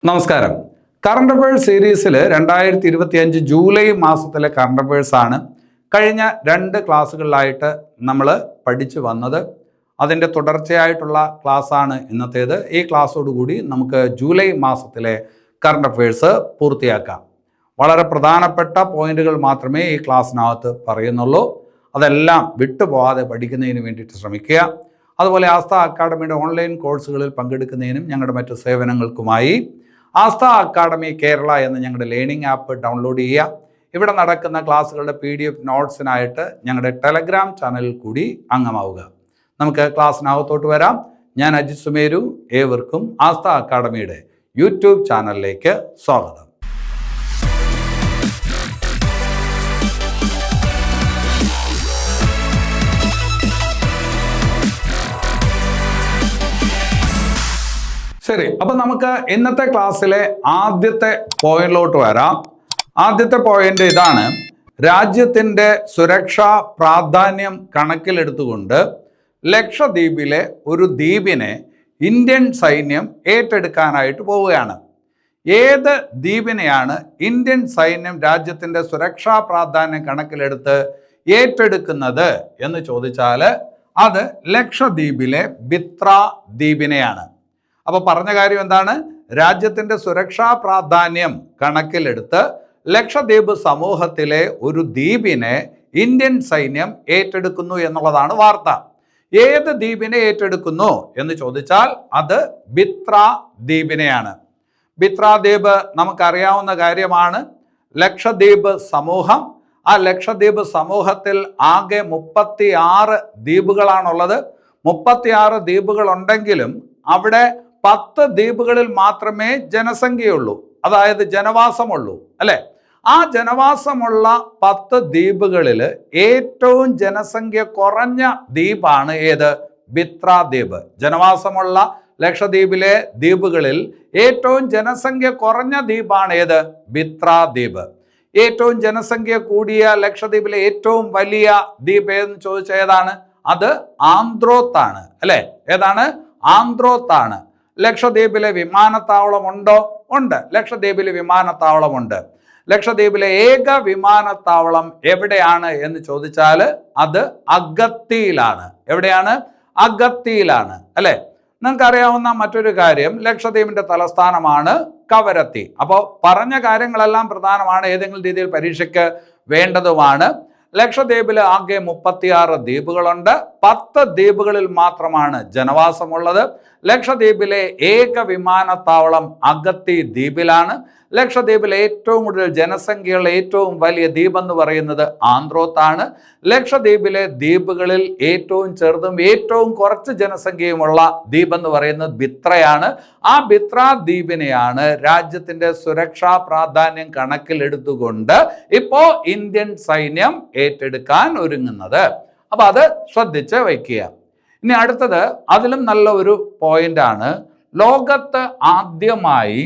നമസ്കാരം. Current affairs സീരീസിൽ 2025 July മാസത്തിലെ കറണ്ട് അഫയേഴ്സ് ആണ് കഴിഞ്ഞ 2 ക്ലാസ്സുകളിലായിട്ട് നമ്മൾ പഠിച്ചു വന്നത്. അതിൻ്റെ തുടർച്ചയായിട്ടുള്ള ക്ലാസ്സാണ് ഇന്നത്തേത്. ഈ ക്ലാസ്സോടുകൂടി നമുക്ക് ജൂലൈ മാസത്തിലെ കറണ്ട് അഫയേഴ്സ് പൂർത്തിയാക്കാം. വളരെ പ്രധാനപ്പെട്ട പോയിന്റുകൾ മാത്രമേ ഈ ക്ലാസ്സിനകത്ത് പറയുന്നുള്ളൂ. അതെല്ലാം വിട്ടുപോകാതെ പഠിക്കുന്നതിന് വേണ്ടിയിട്ട് ശ്രമിക്കുക. അതുപോലെ ആസ്ഥ അക്കാഡമിയുടെ ഓൺലൈൻ കോഴ്സുകളിൽ പങ്കെടുക്കുന്നതിനും ഞങ്ങളുടെ മറ്റു സേവനങ്ങൾക്കുമായി ആസ്ഥ അക്കാഡമി കേരള എന്ന ഞങ്ങളുടെ ലേണിംഗ് ആപ്പ് ഡൗൺലോഡ് ചെയ്യുക. ഇവിടെ നടക്കുന്ന ക്ലാസ്സുകളുടെ PDF നോട്ട്സിനായിട്ട് ഞങ്ങളുടെ ടെലഗ്രാം ചാനലിൽ കൂടി അംഗമാവുക. നമുക്ക് ക്ലാസ്സിനകത്തോട്ട് വരാം. ഞാൻ അജിത് സുമേരു. ഏവർക്കും ആസ്ഥ അക്കാഡമിയുടെ യൂട്യൂബ് ചാനലിലേക്ക് സ്വാഗതം. ശരി, അപ്പം നമുക്ക് ഇന്നത്തെ ക്ലാസ്സിലെ ആദ്യത്തെ പോയിന്റിലോട്ട് വരാം. ആദ്യത്തെ പോയിന്റ് ഇതാണ്: രാജ്യത്തിൻ്റെ സുരക്ഷാ പ്രാധാന്യം കണക്കിലെടുത്തുകൊണ്ട് ലക്ഷദ്വീപിലെ ഒരു ദ്വീപിനെ ഇന്ത്യൻ സൈന്യം ഏറ്റെടുക്കാനായിട്ട് പോവുകയാണ്. ഏത് ദ്വീപിനെയാണ് ഇന്ത്യൻ സൈന്യം രാജ്യത്തിൻ്റെ സുരക്ഷാ പ്രാധാന്യം കണക്കിലെടുത്ത് ഏറ്റെടുക്കുന്നത് എന്ന് ചോദിച്ചാൽ അത് ലക്ഷദ്വീപിലെ ബിത്ര ദ്വീപിനെയാണ്. അപ്പോൾ പറഞ്ഞ കാര്യം എന്താണ്? രാജ്യത്തിൻ്റെ സുരക്ഷാ പ്രാധാന്യം കണക്കിലെടുത്ത് ലക്ഷദ്വീപ് സമൂഹത്തിലെ ഒരു ദ്വീപിനെ ഇന്ത്യൻ സൈന്യം ഏറ്റെടുക്കുന്നു എന്നുള്ളതാണ് വാർത്ത. ഏത് ദ്വീപിനെ ഏറ്റെടുക്കുന്നു എന്ന് ചോദിച്ചാൽ അത് ബിത്ര ദ്വീപിനെയാണ്. ബിത്ര ദ്വീപ് നമുക്കറിയാവുന്ന കാര്യമാണ്. ലക്ഷദ്വീപ് സമൂഹം, ആ ലക്ഷദ്വീപ് സമൂഹത്തിൽ ആകെ 36 ദ്വീപുകളാണുള്ളത്. 36 ദ്വീപുകളുണ്ടെങ്കിലും അവിടെ 10 ദ്വീപുകളിൽ മാത്രമേ ജനസംഖ്യയുള്ളൂ, അതായത് ജനവാസമുള്ളൂ, അല്ലെ? ആ ജനവാസമുള്ള 10 ദ്വീപുകളിൽ ഏറ്റവും ജനസംഖ്യ കുറഞ്ഞ ദ്വീപാണ് ഏത്? ബിത്ര ദ്വീപ്. ജനവാസമുള്ള ലക്ഷദ്വീപിലെ ദ്വീപുകളിൽ ഏറ്റവും ജനസംഖ്യ കുറഞ്ഞ ദ്വീപാണ് ഏത്? ബിത്ര ദ്വീപ്. ഏറ്റവും ജനസംഖ്യ കൂടിയ ലക്ഷദ്വീപിലെ ഏറ്റവും വലിയ ദ്വീപ് ഏതെന്ന് ചോദിച്ചാൽ ഏതാണ്? അത് ആന്ത്രോത്താണ്, അല്ലെ? ഏതാണ്? ആന്ത്രോത്താണ്. ലക്ഷദ്വീപിലെ വിമാനത്താവളമുണ്ടോ? ഉണ്ട്. ലക്ഷദ്വീപിലെ വിമാനത്താവളമുണ്ട്. ലക്ഷദ്വീപിലെ ഏക വിമാനത്താവളം എവിടെയാണ് എന്ന് ചോദിച്ചാൽ അത് അഗത്തിയിലാണ്. എവിടെയാണ്? അഗത്തിയിലാണ്, അല്ലെ? നിങ്ങൾക്കറിയാവുന്ന മറ്റൊരു കാര്യം, ലക്ഷദ്വീപിന്റെ തലസ്ഥാനമാണ് കവരത്തി. അപ്പോൾ പറഞ്ഞ കാര്യങ്ങളെല്ലാം പ്രധാനമാണ്, ഏതെങ്കിലും രീതിയിൽ പരീക്ഷയ്ക്ക് വേണ്ടതുമാണ്. ലക്ഷദ്വീപിൽ ആകെ 36 ദ്വീപുകളുണ്ട്. 10 ദ്വീപുകളിൽ മാത്രമാണ് ജനവാസമുള്ളത്. ലക്ഷദ്വീപിലെ ഏക വിമാനത്താവളം അഗത്തി ദ്വീപിലാണ്. ലക്ഷദ്വീപിലെ ഏറ്റവും കൂടുതൽ ജനസംഖ്യയുള്ള ഏറ്റവും വലിയ ദ്വീപ് എന്ന് പറയുന്നത് ആന്ത്രോത്താണ്. ലക്ഷദ്വീപിലെ ദ്വീപുകളിൽ ഏറ്റവും ചെറുതും ഏറ്റവും കുറച്ച് ജനസംഖ്യയുമുള്ള ദ്വീപ് എന്ന് പറയുന്നത് ബിത്രയാണ്. ആ ബിത്ര ദ്വീപിനെയാണ് രാജ്യത്തിൻ്റെ സുരക്ഷാ പ്രാധാന്യം കണക്കിലെടുത്തുകൊണ്ട് ഇപ്പോൾ ഇന്ത്യൻ സൈന്യം ഏറ്റെടുക്കാൻ ഒരുങ്ങുന്നത്. അപ്പൊ അത് ശ്രദ്ധിച്ച് വയ്ക്കുക. ഇനി അടുത്തത് അതിലും നല്ല ഒരു പോയിന്റാണ്. ലോകത്ത് ആദ്യമായി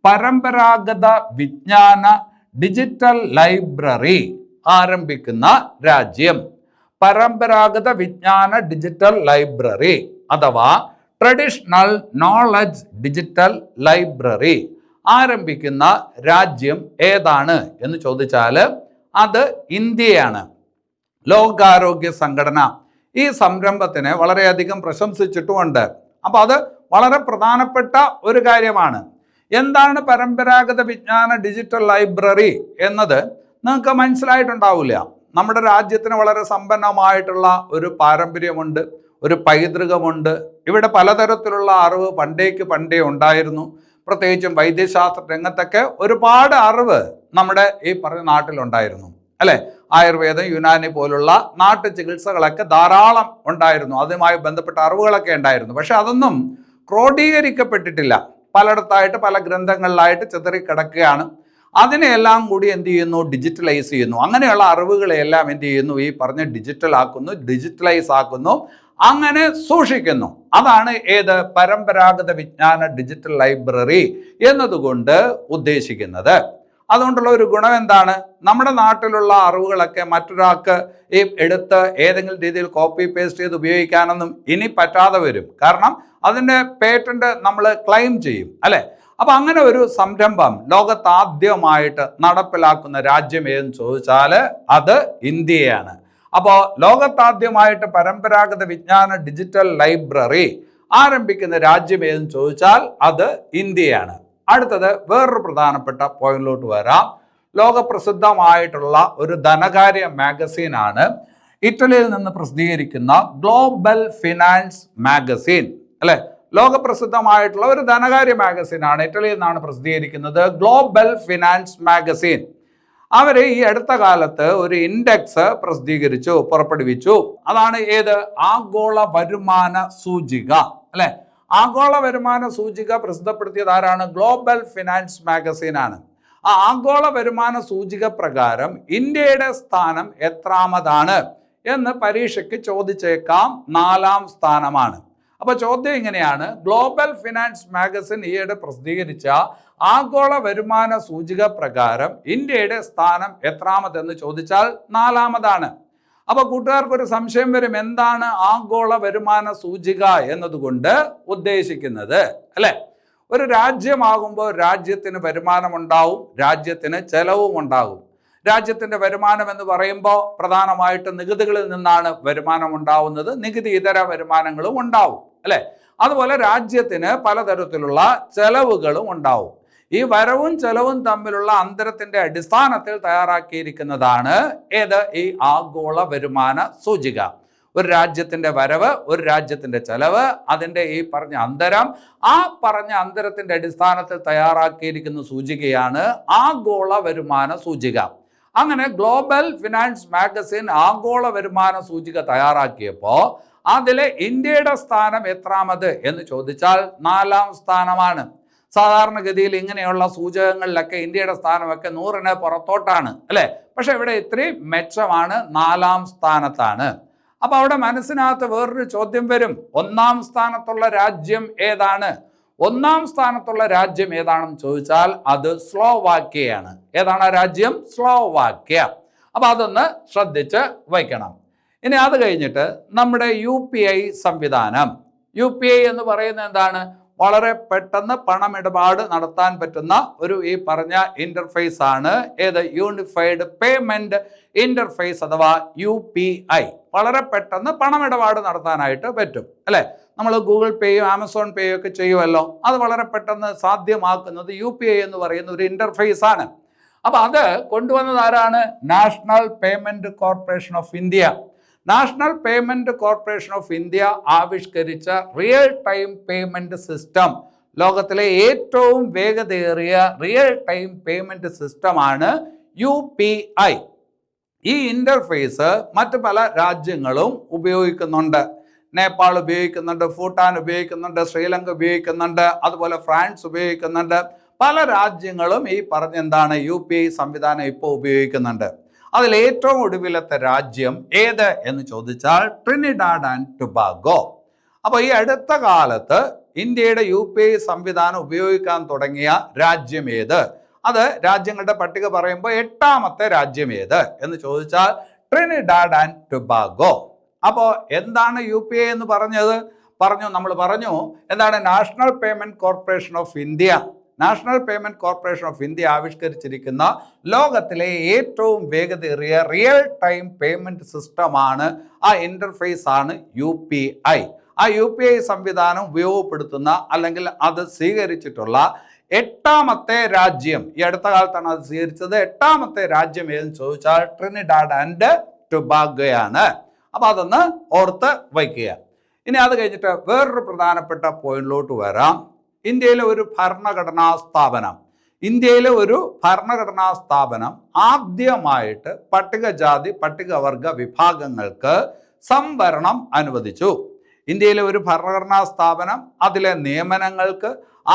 പരമ്പരാഗത വിജ്ഞാന ഡിജിറ്റൽ ലൈബ്രറി ആരംഭിക്കുന്ന രാജ്യം. പരമ്പരാഗത വിജ്ഞാന ഡിജിറ്റൽ ലൈബ്രറി അഥവാ ട്രഡീഷണൽ നോളജ് ഡിജിറ്റൽ ലൈബ്രറി ആരംഭിക്കുന്ന രാജ്യം ഏതാണ് എന്ന് ചോദിച്ചാൽ അത് ഇന്ത്യയാണ്. ലോകാരോഗ്യ സംഘടന ഈ സംരംഭത്തിനെ വളരെയധികം പ്രശംസിച്ചിട്ടുമുണ്ട്. അപ്പോൾ അത് വളരെ പ്രധാനപ്പെട്ട ഒരു കാര്യമാണ്. എന്താണ് പരമ്പരാഗത വിജ്ഞാന ഡിജിറ്റൽ ലൈബ്രറി എന്നത് നിങ്ങൾക്ക് മനസ്സിലായിട്ടുണ്ടാവില്ല. നമ്മുടെ രാജ്യത്തിന് വളരെ സമ്പന്നമായിട്ടുള്ള ഒരു പാരമ്പര്യമുണ്ട്, ഒരു പൈതൃകമുണ്ട്. ഇവിടെ പലതരത്തിലുള്ള അറിവ് പണ്ടേ ഉണ്ടായിരുന്നു. പ്രത്യേകിച്ചും വൈദ്യശാസ്ത്ര രംഗത്തൊക്കെ ഒരുപാട് അറിവ് നമ്മുടെ ഈ പറഞ്ഞ നാട്ടിലുണ്ടായിരുന്നു, അല്ലെ? ആയുർവേദം, യുനാനി പോലുള്ള നാട്ടു ചികിത്സകളൊക്കെ ധാരാളം ഉണ്ടായിരുന്നു. അതുമായി ബന്ധപ്പെട്ട അറിവുകളൊക്കെ ഉണ്ടായിരുന്നു. പക്ഷെ അതൊന്നും ക്രോഡീകരിക്കപ്പെട്ടിട്ടില്ല. പലയിടത്തായിട്ട് പല ഗ്രന്ഥങ്ങളിലായിട്ട് ചിതറിക്കിടക്കുകയാണ്. അതിനെല്ലാം കൂടി എന്ത് ചെയ്യുന്നു? ഡിജിറ്റലൈസ് ചെയ്യുന്നു. അങ്ങനെയുള്ള അറിവുകളെല്ലാം എന്ത് ചെയ്യുന്നു? ഈ പറഞ്ഞ ഡിജിറ്റലൈസ് ആക്കുന്നു, അങ്ങനെ സൂക്ഷിക്കുന്നു. അതാണ് ഏത്? പരമ്പരാഗത വിജ്ഞാന ഡിജിറ്റൽ ലൈബ്രറി എന്നതുകൊണ്ട് ഉദ്ദേശിക്കുന്നത്. അതുകൊണ്ടുള്ള ഒരു ഗുണം എന്താണ്? നമ്മുടെ നാട്ടിലുള്ള അറിവുകളൊക്കെ മറ്റൊരാൾക്ക് ഈ എടുത്ത് ഏതെങ്കിലും രീതിയിൽ കോപ്പി പേസ്റ്റ് ചെയ്ത് ഉപയോഗിക്കാനൊന്നും ഇനി പറ്റാതെ വരും. കാരണം അതിൻ്റെ പേറ്റന്റ് നമ്മൾ ക്ലെയിം ചെയ്യും, അല്ലെ? അപ്പൊ അങ്ങനെ ഒരു സംരംഭം ലോകത്താദ്യമായിട്ട് നടപ്പിലാക്കുന്ന രാജ്യം ഏതെന്ന് ചോദിച്ചാൽ അത് ഇന്ത്യയാണ്. അപ്പോൾ ലോകത്താദ്യമായിട്ട് പരമ്പരാഗത വിജ്ഞാന ഡിജിറ്റൽ ലൈബ്രറി ആരംഭിക്കുന്ന രാജ്യം ഏതെന്ന് ചോദിച്ചാൽ അത് ഇന്ത്യയാണ്. അടുത്തത് വേറൊരു പ്രധാനപ്പെട്ട പോയിന്റിലോട്ട് വരാം. ലോകപ്രസിദ്ധമായിട്ടുള്ള ഒരു ധനകാര്യ മാഗസീനാണ് ഇറ്റലിയിൽ നിന്ന് പ്രസിദ്ധീകരിക്കുന്ന ഗ്ലോബൽ ഫിനാൻസ് മാഗസീൻ, അല്ലെ? ലോകപ്രസിദ്ധമായിട്ടുള്ള ഒരു ധനകാര്യ മാഗസീനാണ്, ഇറ്റലിയിൽ നിന്നാണ് പ്രസിദ്ധീകരിക്കുന്നത് ഗ്ലോബൽ ഫിനാൻസ് മാഗസീൻ. അവർ ഈ അടുത്ത കാലത്ത് ഒരു ഇൻഡെക്സ് പുറപ്പെടുവിച്ചു. അതാണ് ഏത്? ആഗോള വരുമാന സൂചിക, അല്ലെ? ആഗോള വരുമാന സൂചിക പ്രസിദ്ധപ്പെടുത്തിയത് ആരാണ്? ഗ്ലോബൽ ഫിനാൻസ് മാഗസീൻ ആണ്. ആ ആഗോള വരുമാന സൂചിക പ്രകാരം ഇന്ത്യയുടെ സ്ഥാനം എത്രാമതാണ് എന്ന് പരീക്ഷയ്ക്ക് ചോദിച്ചേക്കാം. 4-ാം സ്ഥാനമാണ്. അപ്പൊ ചോദ്യം ഇങ്ങനെയാണ്, ഗ്ലോബൽ ഫിനാൻസ് മാഗസിൻ ഈയിടെ പ്രസിദ്ധീകരിച്ച ആഗോള വരുമാന സൂചിക പ്രകാരം ഇന്ത്യയുടെ സ്ഥാനം എത്രാമതെന്ന് ചോദിച്ചാൽ 4-ാമതാണ്. അപ്പൊ കൂട്ടുകാർക്കൊരു സംശയം വരും, എന്താണ് ആഗോള വരുമാന സൂചിക എന്നതുകൊണ്ട് ഉദ്ദേശിക്കുന്നത്, അല്ലെ? ഒരു രാജ്യമാകുമ്പോൾ രാജ്യത്തിന് വരുമാനമുണ്ടാവും, രാജ്യത്തിന് ചെലവും ഉണ്ടാകും. രാജ്യത്തിന്റെ വരുമാനം എന്ന് പറയുമ്പോൾ പ്രധാനമായിട്ടും നികുതികളിൽ നിന്നാണ് വരുമാനം ഉണ്ടാവുന്നത്, നികുതി ഇതര വരുമാനങ്ങളും ഉണ്ടാവും, അല്ലെ? അതുപോലെ രാജ്യത്തിന് പലതരത്തിലുള്ള ചെലവുകളും ഉണ്ടാവും. ഈ വരവും ചെലവും തമ്മിലുള്ള അന്തരത്തിന്റെ അടിസ്ഥാനത്തിൽ തയ്യാറാക്കിയിരിക്കുന്നതാണ് ഏത്? ഈ ആഗോള വരുമാന സൂചിക. ഒരു രാജ്യത്തിന്റെ വരവ്, ഒരു രാജ്യത്തിന്റെ ചെലവ്, അതിന്റെ ഈ പറഞ്ഞ അന്തരം, ആ പറഞ്ഞ അന്തരത്തിന്റെ അടിസ്ഥാനത്തിൽ തയ്യാറാക്കിയിരിക്കുന്ന സൂചികയാണ് ആഗോള വരുമാന സൂചിക. അങ്ങനെ ഗ്ലോബൽ ഫിനാൻസ് മാഗസിൻ ആഗോള വരുമാന സൂചിക തയ്യാറാക്കിയപ്പോൾ അതിലെ ഇന്ത്യയുടെ സ്ഥാനം എത്രാമത് എന്ന് ചോദിച്ചാൽ 4-ാം സ്ഥാനമാണ്. സാധാരണഗതിയിൽ ഇങ്ങനെയുള്ള സൂചകങ്ങളിലൊക്കെ ഇന്ത്യയുടെ സ്ഥാനമൊക്കെ 100-ന് പുറത്തോട്ടാണ്, അല്ലെ? പക്ഷെ ഇവിടെ ഇത്രയും മെച്ചമാണ്, 4-ാം സ്ഥാനത്താണ്. അപ്പൊ അവിടെ മനസ്സിനകത്ത് വേറൊരു ചോദ്യം വരും, 1-ാം സ്ഥാനത്തുള്ള രാജ്യം ഏതാണ്? 1-ാം സ്ഥാനത്തുള്ള രാജ്യം ഏതാണെന്ന് ചോദിച്ചാൽ അത് സ്ലോവാക്യയാണ്. ഏതാണ് ആ രാജ്യം? സ്ലോവാക്യ. അപ്പൊ അതൊന്ന് ശ്രദ്ധിച്ച് വയ്ക്കണം. ഇനി അത് കഴിഞ്ഞിട്ട് നമ്മുടെ UPI സംവിധാനം. UPI എന്ന് പറയുന്നത് എന്താണ്? വളരെ പെട്ടെന്ന് പണമിടപാട് നടത്താൻ പറ്റുന്ന ഒരു ഈ പറഞ്ഞ ഇന്റർഫേസ് ആണ് ഏത്? യൂണിഫൈഡ് പേയ്മെന്റ് ഇന്റർഫേസ് അഥവാ UPI. വളരെ പെട്ടെന്ന് പണമിടപാട് നടത്താനായിട്ട് പറ്റും, അല്ലെ? നമ്മൾ ഗൂഗിൾ പേയും ആമസോൺ പേയും ഒക്കെ ചെയ്യുമല്ലോ, അത് വളരെ പെട്ടെന്ന് സാധ്യമാക്കുന്നത് UPI എന്ന് പറയുന്ന ഒരു ഇന്റർഫേസ് ആണ്. അപ്പൊ അത് കൊണ്ടുവന്നത് ആരാണ്? National payment corporation of India. National payment corporation of India ആവിഷ്കരിച്ച റിയൽ ടൈം പേയ്മെന്റ് സിസ്റ്റം, ലോകത്തിലെ ഏറ്റവും വേഗതയേറിയ റിയൽ ടൈം പേയ്മെന്റ് സിസ്റ്റമാണ് UPI. ഈ ഇന്റർഫേസ് മറ്റ് പല രാജ്യങ്ങളും ഉപയോഗിക്കുന്നുണ്ട്. നേപ്പാൾ ഉപയോഗിക്കുന്നുണ്ട്, ഭൂട്ടാൻ ഉപയോഗിക്കുന്നുണ്ട്, ശ്രീലങ്ക ഉപയോഗിക്കുന്നുണ്ട്, അതുപോലെ ഫ്രാൻസ് ഉപയോഗിക്കുന്നുണ്ട്. പല രാജ്യങ്ങളും ഈ പറഞ്ഞെന്താണ് UPI സംവിധാനം ഇപ്പോൾ ഉപയോഗിക്കുന്നുണ്ട്. അതിൽ ഏറ്റവും ഒടുവിലത്തെ രാജ്യം ഏത് എന്ന് ചോദിച്ചാൽ ട്രിനിഡാഡ് ആൻഡ് ടൊബാഗോ. അപ്പോൾ ഈ അടുത്ത കാലത്ത് ഇന്ത്യയുടെ UPI സംവിധാനം ഉപയോഗിക്കാൻ തുടങ്ങിയ രാജ്യം ഏത്? അത് രാജ്യങ്ങളുടെ പട്ടിക പറയുമ്പോൾ 8-ാമത്തെ രാജ്യം ഏത് എന്ന് ചോദിച്ചാൽ ട്രിനിഡാഡ് ആൻഡ് ടൊബാഗോ. അപ്പോൾ എന്താണ് UPI എന്ന് നമ്മൾ പറഞ്ഞു എന്താണ്? National payment corporation of India. National payment corporation of India ആവിഷ്കരിച്ചിരിക്കുന്ന ലോകത്തിലെ ഏറ്റവും വേഗതയേറിയ റിയൽ ടൈം പേയ്മെന്റ് സിസ്റ്റമാണ്, ആ ഇന്റർഫേസ് ആണ് UPI. ആ UPI സംവിധാനം ഉപയോഗപ്പെടുത്തുന്ന അല്ലെങ്കിൽ അത് സ്വീകരിച്ചിട്ടുള്ള 8-ാമത്തെ രാജ്യം, ഈ അടുത്ത കാലത്താണ് അത് സ്വീകരിച്ചത്, 8-ാമത്തെ രാജ്യം ഏതെന്ന് ചോദിച്ചാൽ ട്രിനിഡാഡ് ആൻഡ് ടൊബാഗോയാണ്. അപ്പൊ അതൊന്ന് ഓർത്ത് വയ്ക്കുക. ഇനി അത് കഴിഞ്ഞിട്ട് വേറൊരു പ്രധാനപ്പെട്ട പോയിന്റിലോട്ട് വരാം. ഇന്ത്യയിലെ ഒരു ഭരണഘടനാ സ്ഥാപനം ആദ്യമായിട്ട് പട്ടികജാതി പട്ടികവർഗ വിഭാഗങ്ങൾക്ക് സംവരണം അനുവദിച്ചു. ഇന്ത്യയിലെ ഒരു ഭരണഘടനാ സ്ഥാപനം അതിലെ നിയമനങ്ങൾക്ക്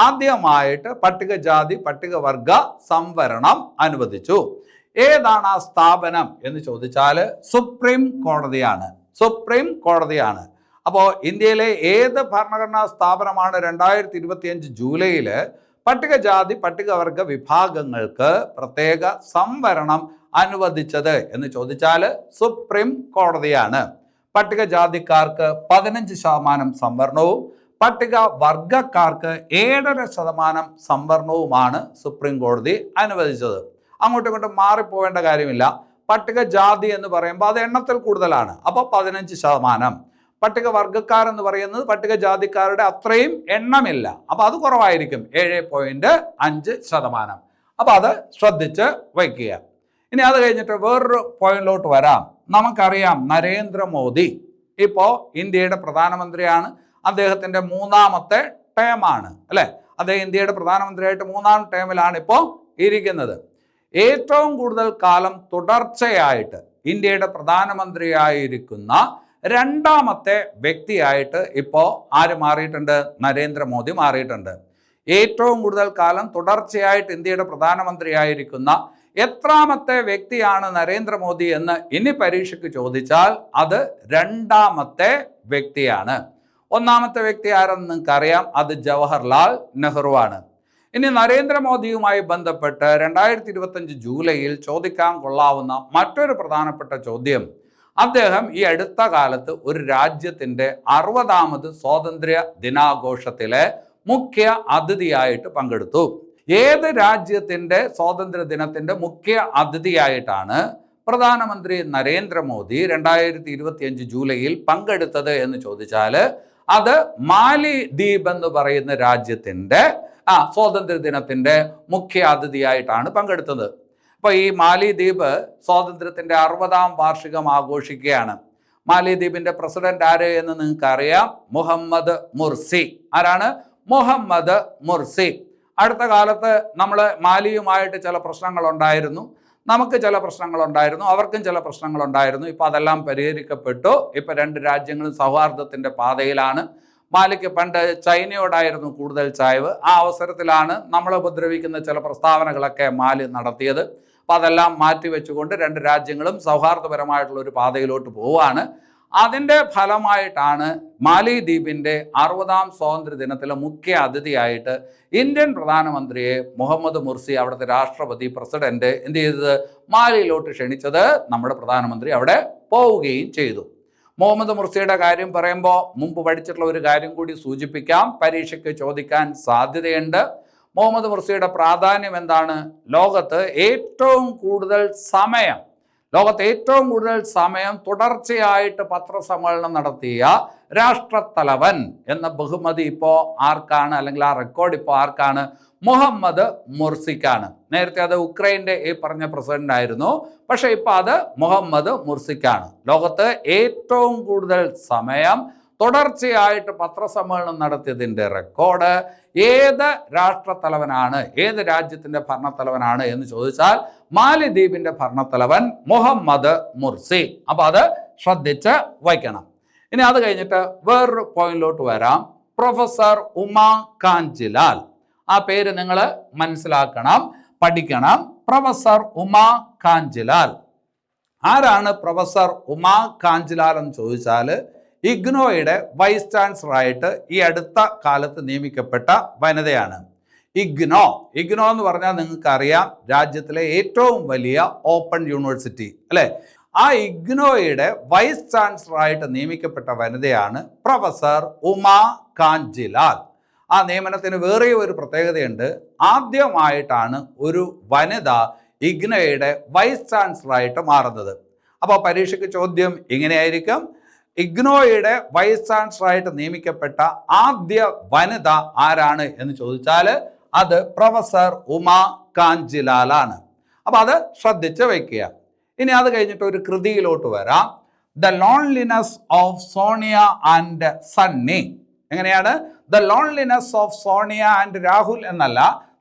ആദ്യമായിട്ട് പട്ടികജാതി പട്ടികവർഗ സംവരണം അനുവദിച്ചു. ഏതാണ് ആ സ്ഥാപനം എന്ന് ചോദിച്ചാൽ സുപ്രീം കോടതിയാണ്. അപ്പോൾ ഇന്ത്യയിലെ ഏത് ഭരണഘടനാ സ്ഥാപനമാണ് 2025 ജൂലൈയിൽ പട്ടികജാതി പട്ടികവർഗ വിഭാഗങ്ങൾക്ക് പ്രത്യേക സംവരണം അനുവദിച്ചത് എന്ന് ചോദിച്ചാൽ സുപ്രീം കോടതിയാണ്. പട്ടികജാതിക്കാർക്ക് 15% സംവരണവും പട്ടിക വർഗക്കാർക്ക് 7.5% സംവരണവുമാണ് സുപ്രീം കോടതി അനുവദിച്ചത്. അങ്ങോട്ടും ഇങ്ങോട്ടും മാറിപ്പോവേണ്ട കാര്യമില്ല. പട്ടിക ജാതി എന്ന് പറയുമ്പോൾ അത് എണ്ണത്തിൽ കൂടുതലാണ്, അപ്പോൾ 15%. പട്ടിക വർഗക്കാർ എന്ന് പറയുന്നത് പട്ടിക ജാതിക്കാരുടെ അത്രയും എണ്ണമില്ല, അപ്പോൾ അത് കുറവായിരിക്കും, 7.5%. അപ്പോൾ അത് ശ്രദ്ധിച്ച് വയ്ക്കുക. ഇനി അത് കഴിഞ്ഞിട്ട് വേറൊരു പോയിന്റിലോട്ട് വരാം. നമുക്കറിയാം നരേന്ദ്രമോദി ഇപ്പോൾ ഇന്ത്യയുടെ പ്രധാനമന്ത്രിയാണ്. അദ്ദേഹത്തിൻ്റെ 3ാമത്തെ ടേമാണ്, അല്ലേ? അദ്ദേഹം ഇന്ത്യയുടെ പ്രധാനമന്ത്രിയായിട്ട് 3ാം ടേമിലാണ് ഇപ്പോൾ ഇരിക്കുന്നത്. ഏറ്റവും കൂടുതൽ കാലം തുടർച്ചയായിട്ട് ഇന്ത്യയുടെ പ്രധാനമന്ത്രിയായിരിക്കുന്ന 2ാമത്തെ വ്യക്തിയായിട്ട് ഇപ്പോൾ ആര് മാറിയിട്ടുണ്ട്? നരേന്ദ്രമോദി മാറിയിട്ടുണ്ട്. ഏറ്റവും കൂടുതൽ കാലം തുടർച്ചയായിട്ട് ഇന്ത്യയുടെ പ്രധാനമന്ത്രിയായിരിക്കുന്ന എത്രാമത്തെ വ്യക്തിയാണ് നരേന്ദ്രമോദി എന്ന് ഇനി പരീക്ഷയ്ക്ക് ചോദിച്ചാൽ അത് 2ാമത്തെ വ്യക്തിയാണ്. 1ാമത്തെ വ്യക്തി ആരെന്ന് നിങ്ങൾക്കറിയാം, അത് ജവഹർലാൽ നെഹ്റു ആണ്. ഇനി നരേന്ദ്രമോദിയുമായി ബന്ധപ്പെട്ട് 2025 ജൂലൈയിൽ ചോദിക്കാൻ കൊള്ളാവുന്ന മറ്റൊരു പ്രധാനപ്പെട്ട ചോദ്യം, അദ്ദേഹം ഈ അടുത്ത കാലത്ത് ഒരു രാജ്യത്തിൻ്റെ 60ാമത് സ്വാതന്ത്ര്യ ദിനാഘോഷത്തിലെ മുഖ്യ അതിഥിയായിട്ട് പങ്കെടുത്തു. ഏത് രാജ്യത്തിൻ്റെ സ്വാതന്ത്ര്യ ദിനത്തിൻ്റെ മുഖ്യ അതിഥിയായിട്ടാണ് പ്രധാനമന്ത്രി നരേന്ദ്രമോദി 2025 ജൂലൈയിൽ പങ്കെടുത്തത് എന്ന് ചോദിച്ചാൽ അത് മാലിദ്വീപ് എന്ന് പറയുന്ന രാജ്യത്തിൻ്റെ സ്വാതന്ത്ര്യ ദിനത്തിൻ്റെ മുഖ്യ അതിഥിയായിട്ടാണ് പങ്കെടുത്തത്. അപ്പോൾ ഈ മാലിദ്വീപ് സ്വാതന്ത്ര്യത്തിൻ്റെ 60ാം വാർഷികം ആഘോഷിക്കുകയാണ്. മാലിദ്വീപിൻ്റെ പ്രസിഡന്റ് ആര് എന്ന് നിങ്ങൾക്കറിയാം, മുഹമ്മദ് മുർസി. ആരാണ്? മുഹമ്മദ് മുർസി. അടുത്ത കാലത്ത് നമ്മൾ മാലിയുമായിട്ട് ചില പ്രശ്നങ്ങളുണ്ടായിരുന്നു, നമുക്ക് ചില പ്രശ്നങ്ങളുണ്ടായിരുന്നു, അവർക്കും ചില പ്രശ്നങ്ങളുണ്ടായിരുന്നു. ഇപ്പോൾ അതെല്ലാം പരിഹരിക്കപ്പെട്ടു. ഇപ്പോൾ 2 രാജ്യങ്ങളും സൗഹാർദ്ദത്തിൻ്റെ പാതയിലാണ്. മാലിക്ക് പണ്ട് ചൈനയോടായിരുന്നു കൂടുതൽ ചായ്വ്. ആ അവസരത്തിലാണ് നമ്മളെ ഉപദ്രവിക്കുന്ന ചില പ്രസ്താവനകളൊക്കെ മാലി നടത്തിയത്. അപ്പോൾ അതെല്ലാം മാറ്റിവെച്ചുകൊണ്ട് 2 രാജ്യങ്ങളും സൗഹാർദ്ദപരമായിട്ടുള്ള ഒരു പാതയിലോട്ട് പോവുകയാണ്. അതിൻ്റെ ഫലമായിട്ടാണ് മാലിദ്വീപിൻ്റെ 60ാം സ്വാതന്ത്ര്യ ദിനത്തിലെ മുഖ്യ അതിഥിയായിട്ട് ഇന്ത്യൻ പ്രധാനമന്ത്രിയെ മുഹമ്മദ് മുർസി, അവിടുത്തെ രാഷ്ട്രപതി പ്രസിഡന്റ്, എന്ത് ചെയ്തത്? മാലിയിലോട്ട് ക്ഷണിച്ചത്. നമ്മുടെ പ്രധാനമന്ത്രി അവിടെ പോവുകയും ചെയ്തു. മുഹമ്മദ് മുർസിയുടെ കാര്യം പറയുമ്പോൾ മുമ്പ് പഠിച്ചിട്ടുള്ള ഒരു കാര്യം കൂടി സൂചിപ്പിക്കാം, പരീക്ഷയ്ക്ക് ചോദിക്കാൻ സാധ്യതയുണ്ട്. മുഹമ്മദ് മുർസിയുടെ പ്രാധാന്യം എന്താണ്? ലോകത്ത് ഏറ്റവും കൂടുതൽ സമയം തുടർച്ചയായിട്ട് പത്രസമ്മേളനം നടത്തിയ രാഷ്ട്രത്തലവൻ എന്ന ബഹുമതി ഇപ്പോൾ ആർക്കാണ്, അല്ലെങ്കിൽ ആ റെക്കോർഡ് ഇപ്പോൾ ആർക്കാണ്? മുഹമ്മദ് മുർസിക്കാണ്. നേരത്തെ അത് ഉക്രൈൻ്റെ ഈ പറഞ്ഞ പ്രസിഡന്റ് ആയിരുന്നു, പക്ഷെ ഇപ്പോൾ അത് മുഹമ്മദ് മുർസിക്കാണ്. ലോകത്ത് ഏറ്റവും കൂടുതൽ സമയം തുടർച്ചയായിട്ട് പത്രസമ്മേളനം നടത്തിയതിൻ്റെ റെക്കോർഡ് ഏത് രാഷ്ട്രത്തലവനാണ്, ഏത് രാജ്യത്തിൻ്റെ ഭരണത്തലവനാണ് എന്ന് ചോദിച്ചാൽ മാലിദ്വീപിൻ്റെ ഭരണത്തലവൻ മുഹമ്മദ് മുർസി. അപ്പോൾ അത് ശ്രദ്ധിച്ച് വയ്ക്കണം. ഇനി അത് കഴിഞ്ഞിട്ട് വേറൊരു പോയിന്റിലോട്ട് വരാം. പ്രൊഫസർ ഉമാ കാഞ്ചിലാൽ. ആ പേര് നിങ്ങൾ മനസ്സിലാക്കണം, പഠിക്കണം. പ്രൊഫസർ ഉമാ കാഞ്ചിലാൽ. ആരാണ് പ്രൊഫസർ ഉമാ കാഞ്ചിലാൽ എന്ന് ചോദിച്ചാൽ ഇഗ്നോയുടെ വൈസ് ചാൻസലറായിട്ട് ഈ അടുത്ത കാലത്ത് നിയമിക്കപ്പെട്ട വനിതയാണ്. ഇഗ്നോ എന്ന് പറഞ്ഞാൽ നിങ്ങൾക്കറിയാം, രാജ്യത്തിലെ ഏറ്റവും വലിയ ഓപ്പൺ യൂണിവേഴ്സിറ്റി, അല്ലേ? ആ ഇഗ്നോയുടെ വൈസ് ചാൻസലറായിട്ട് നിയമിക്കപ്പെട്ട വനിതയാണ് പ്രൊഫസർ ഉമാ കാഞ്ചിലാൽ. ആ നിയമനത്തിന് വേറെ ഒരു പ്രത്യേകതയുണ്ട്. ആദ്യമായിട്ടാണ് ഒരു വനിത ഇഗ്നോയുടെ വൈസ് ചാൻസലറായിട്ട് മാറുന്നത്. അപ്പോൾ പരീക്ഷയ്ക്ക് ചോദ്യം ഇങ്ങനെയായിരിക്കും, ഇഗ്നോയുടെ വൈസ് ചാൻസലറായിട്ട് നിയമിക്കപ്പെട്ട ആദ്യ വനിത ആരാണ് എന്ന് ചോദിച്ചാൽ അത് പ്രൊഫസർ ഉമാ കാഞ്ചിലാലാണ്. അപ്പോൾ അത് ശ്രദ്ധിച്ച് വയ്ക്കുക. ഇനി അത് കഴിഞ്ഞിട്ട് ഒരു കൃതിയിലോട്ട് വരാം. The loneliness of Sonia and Sunny. എങ്ങനെയാണ്? The loneliness of Sonia and Rahul എന്നല്ല,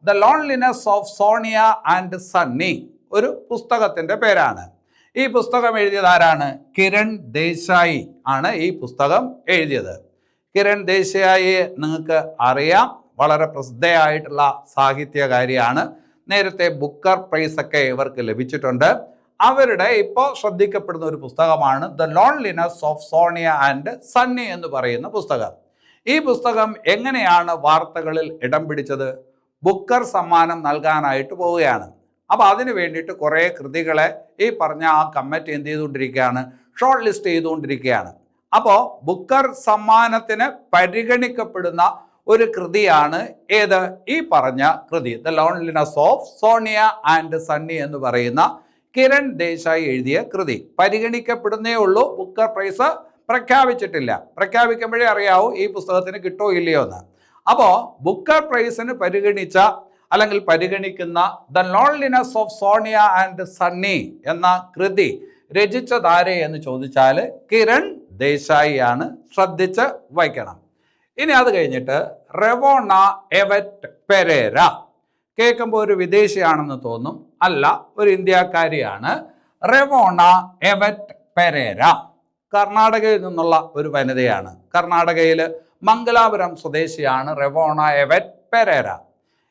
the loneliness of Sonia and Sunny ഒരു പുസ്തകത്തിൻ്റെ പേരാണ്. ഈ പുസ്തകം എഴുതിയത് ആരാണ്? കിരൺ ദേശായി ആണ് ഈ പുസ്തകം എഴുതിയത്. കിരൺ ദേശായിയെ നിങ്ങൾക്ക് അറിയാം, വളരെ പ്രസിദ്ധയായിട്ടുള്ള സാഹിത്യകാരിയാണ്. നേരത്തെ ബുക്കർ പ്രൈസ് ഒക്കെ ഇവർക്ക് ലഭിച്ചിട്ടുണ്ട്. അവരുടെ ഇപ്പോൾ ശ്രദ്ധിക്കപ്പെടുന്ന ഒരു പുസ്തകമാണ് the loneliness of Sonia and Sunny എന്ന് പറയുന്ന പുസ്തകം. ഈ പുസ്തകം എങ്ങനെയാണ് വാർത്തകളിൽ ഇടം പിടിച്ചത്? ബുക്കർ സമ്മാനം നൽകാനായിട്ട് പോവുകയാണ്. അപ്പോൾ അതിന് വേണ്ടിയിട്ട് കുറേ കൃതികളെ ഈ പറഞ്ഞ ആ കമ്മിറ്റി എന്ത് ചെയ്തുകൊണ്ടിരിക്കുകയാണ്? ഷോർട്ട് ലിസ്റ്റ് ചെയ്തുകൊണ്ടിരിക്കുകയാണ്. അപ്പോൾ ബുക്കർ സമ്മാനത്തിന് പരിഗണിക്കപ്പെടുന്ന ഒരു കൃതിയാണ് ഏത്? ഈ പറഞ്ഞ കൃതി, the loneliness of Sonia and Sunny എന്ന് പറയുന്ന കിരൺ ദേശായി എഴുതിയ കൃതി. പരിഗണിക്കപ്പെടുന്നേ ഉള്ളൂ, ബുക്കർ പ്രൈസ് പ്രഖ്യാപിച്ചിട്ടില്ല. പ്രഖ്യാപിക്കുമ്പോഴേ അറിയാവൂ ഈ പുസ്തകത്തിന് കിട്ടോ ഇല്ലയോ എന്ന്. അപ്പോൾ ബുക്കർ പ്രൈസിന് പരിഗണിച്ച അല്ലെങ്കിൽ പരിഗണിക്കുന്ന the loneliness of Sonia and Sunny എന്ന കൃതി രചിച്ചതാരെ എന്ന് ചോദിച്ചാൽ കിരൺ ദേശായി ആണ്. ശ്രദ്ധിച്ച് വായിക്കണം. ഇനി അത് കഴിഞ്ഞിട്ട് റെവോണ എവറ്റ് പെരേര. കേൾക്കുമ്പോൾ ഒരു വിദേശിയാണെന്ന് തോന്നും, അല്ല, ഒരു ഇന്ത്യക്കാരിയാണ്. റെവോണ എവറ്റ് പെരേര കർണാടകയിൽ നിന്നുള്ള ഒരു വനിതയാണ്. കർണാടകയിൽ മംഗലാപുരം സ്വദേശിയാണ് റെവോണ എവറ്റ് പെരേര.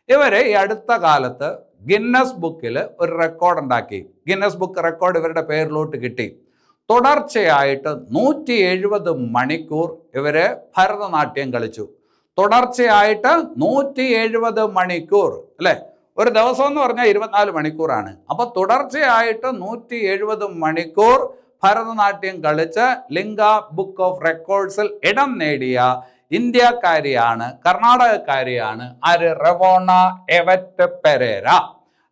ഇവർ ഈ അടുത്ത കാലത്ത് ഗിന്നസ് ബുക്കിൽ ഒരു റെക്കോർഡ് ഉണ്ടാക്കി. ഗിന്നസ് ബുക്ക് റെക്കോർഡ് ഇവരുടെ പേരിലോട്ട് കിട്ടി. തുടർച്ചയായിട്ട് 170 മണിക്കൂർ ഇവര് ഭരതനാട്യം കളിച്ചു. തുടർച്ചയായിട്ട് 170 മണിക്കൂർ, അല്ലെ? ഒരു ദിവസം എന്ന് പറഞ്ഞാൽ 24 മണിക്കൂറാണ്. അപ്പൊ തുടർച്ചയായിട്ട് 170 മണിക്കൂർ ഭരതനാട്യം കളിച്ച് ലിംഗ ബുക്ക് ഓഫ് റെക്കോർഡ്സിൽ ഇടം നേടിയ ഇന്ത്യക്കാരിയാണ്, കർണാടകക്കാരിയാണ്. ആര്? റെവോണ എവറ്റ് പെരേര.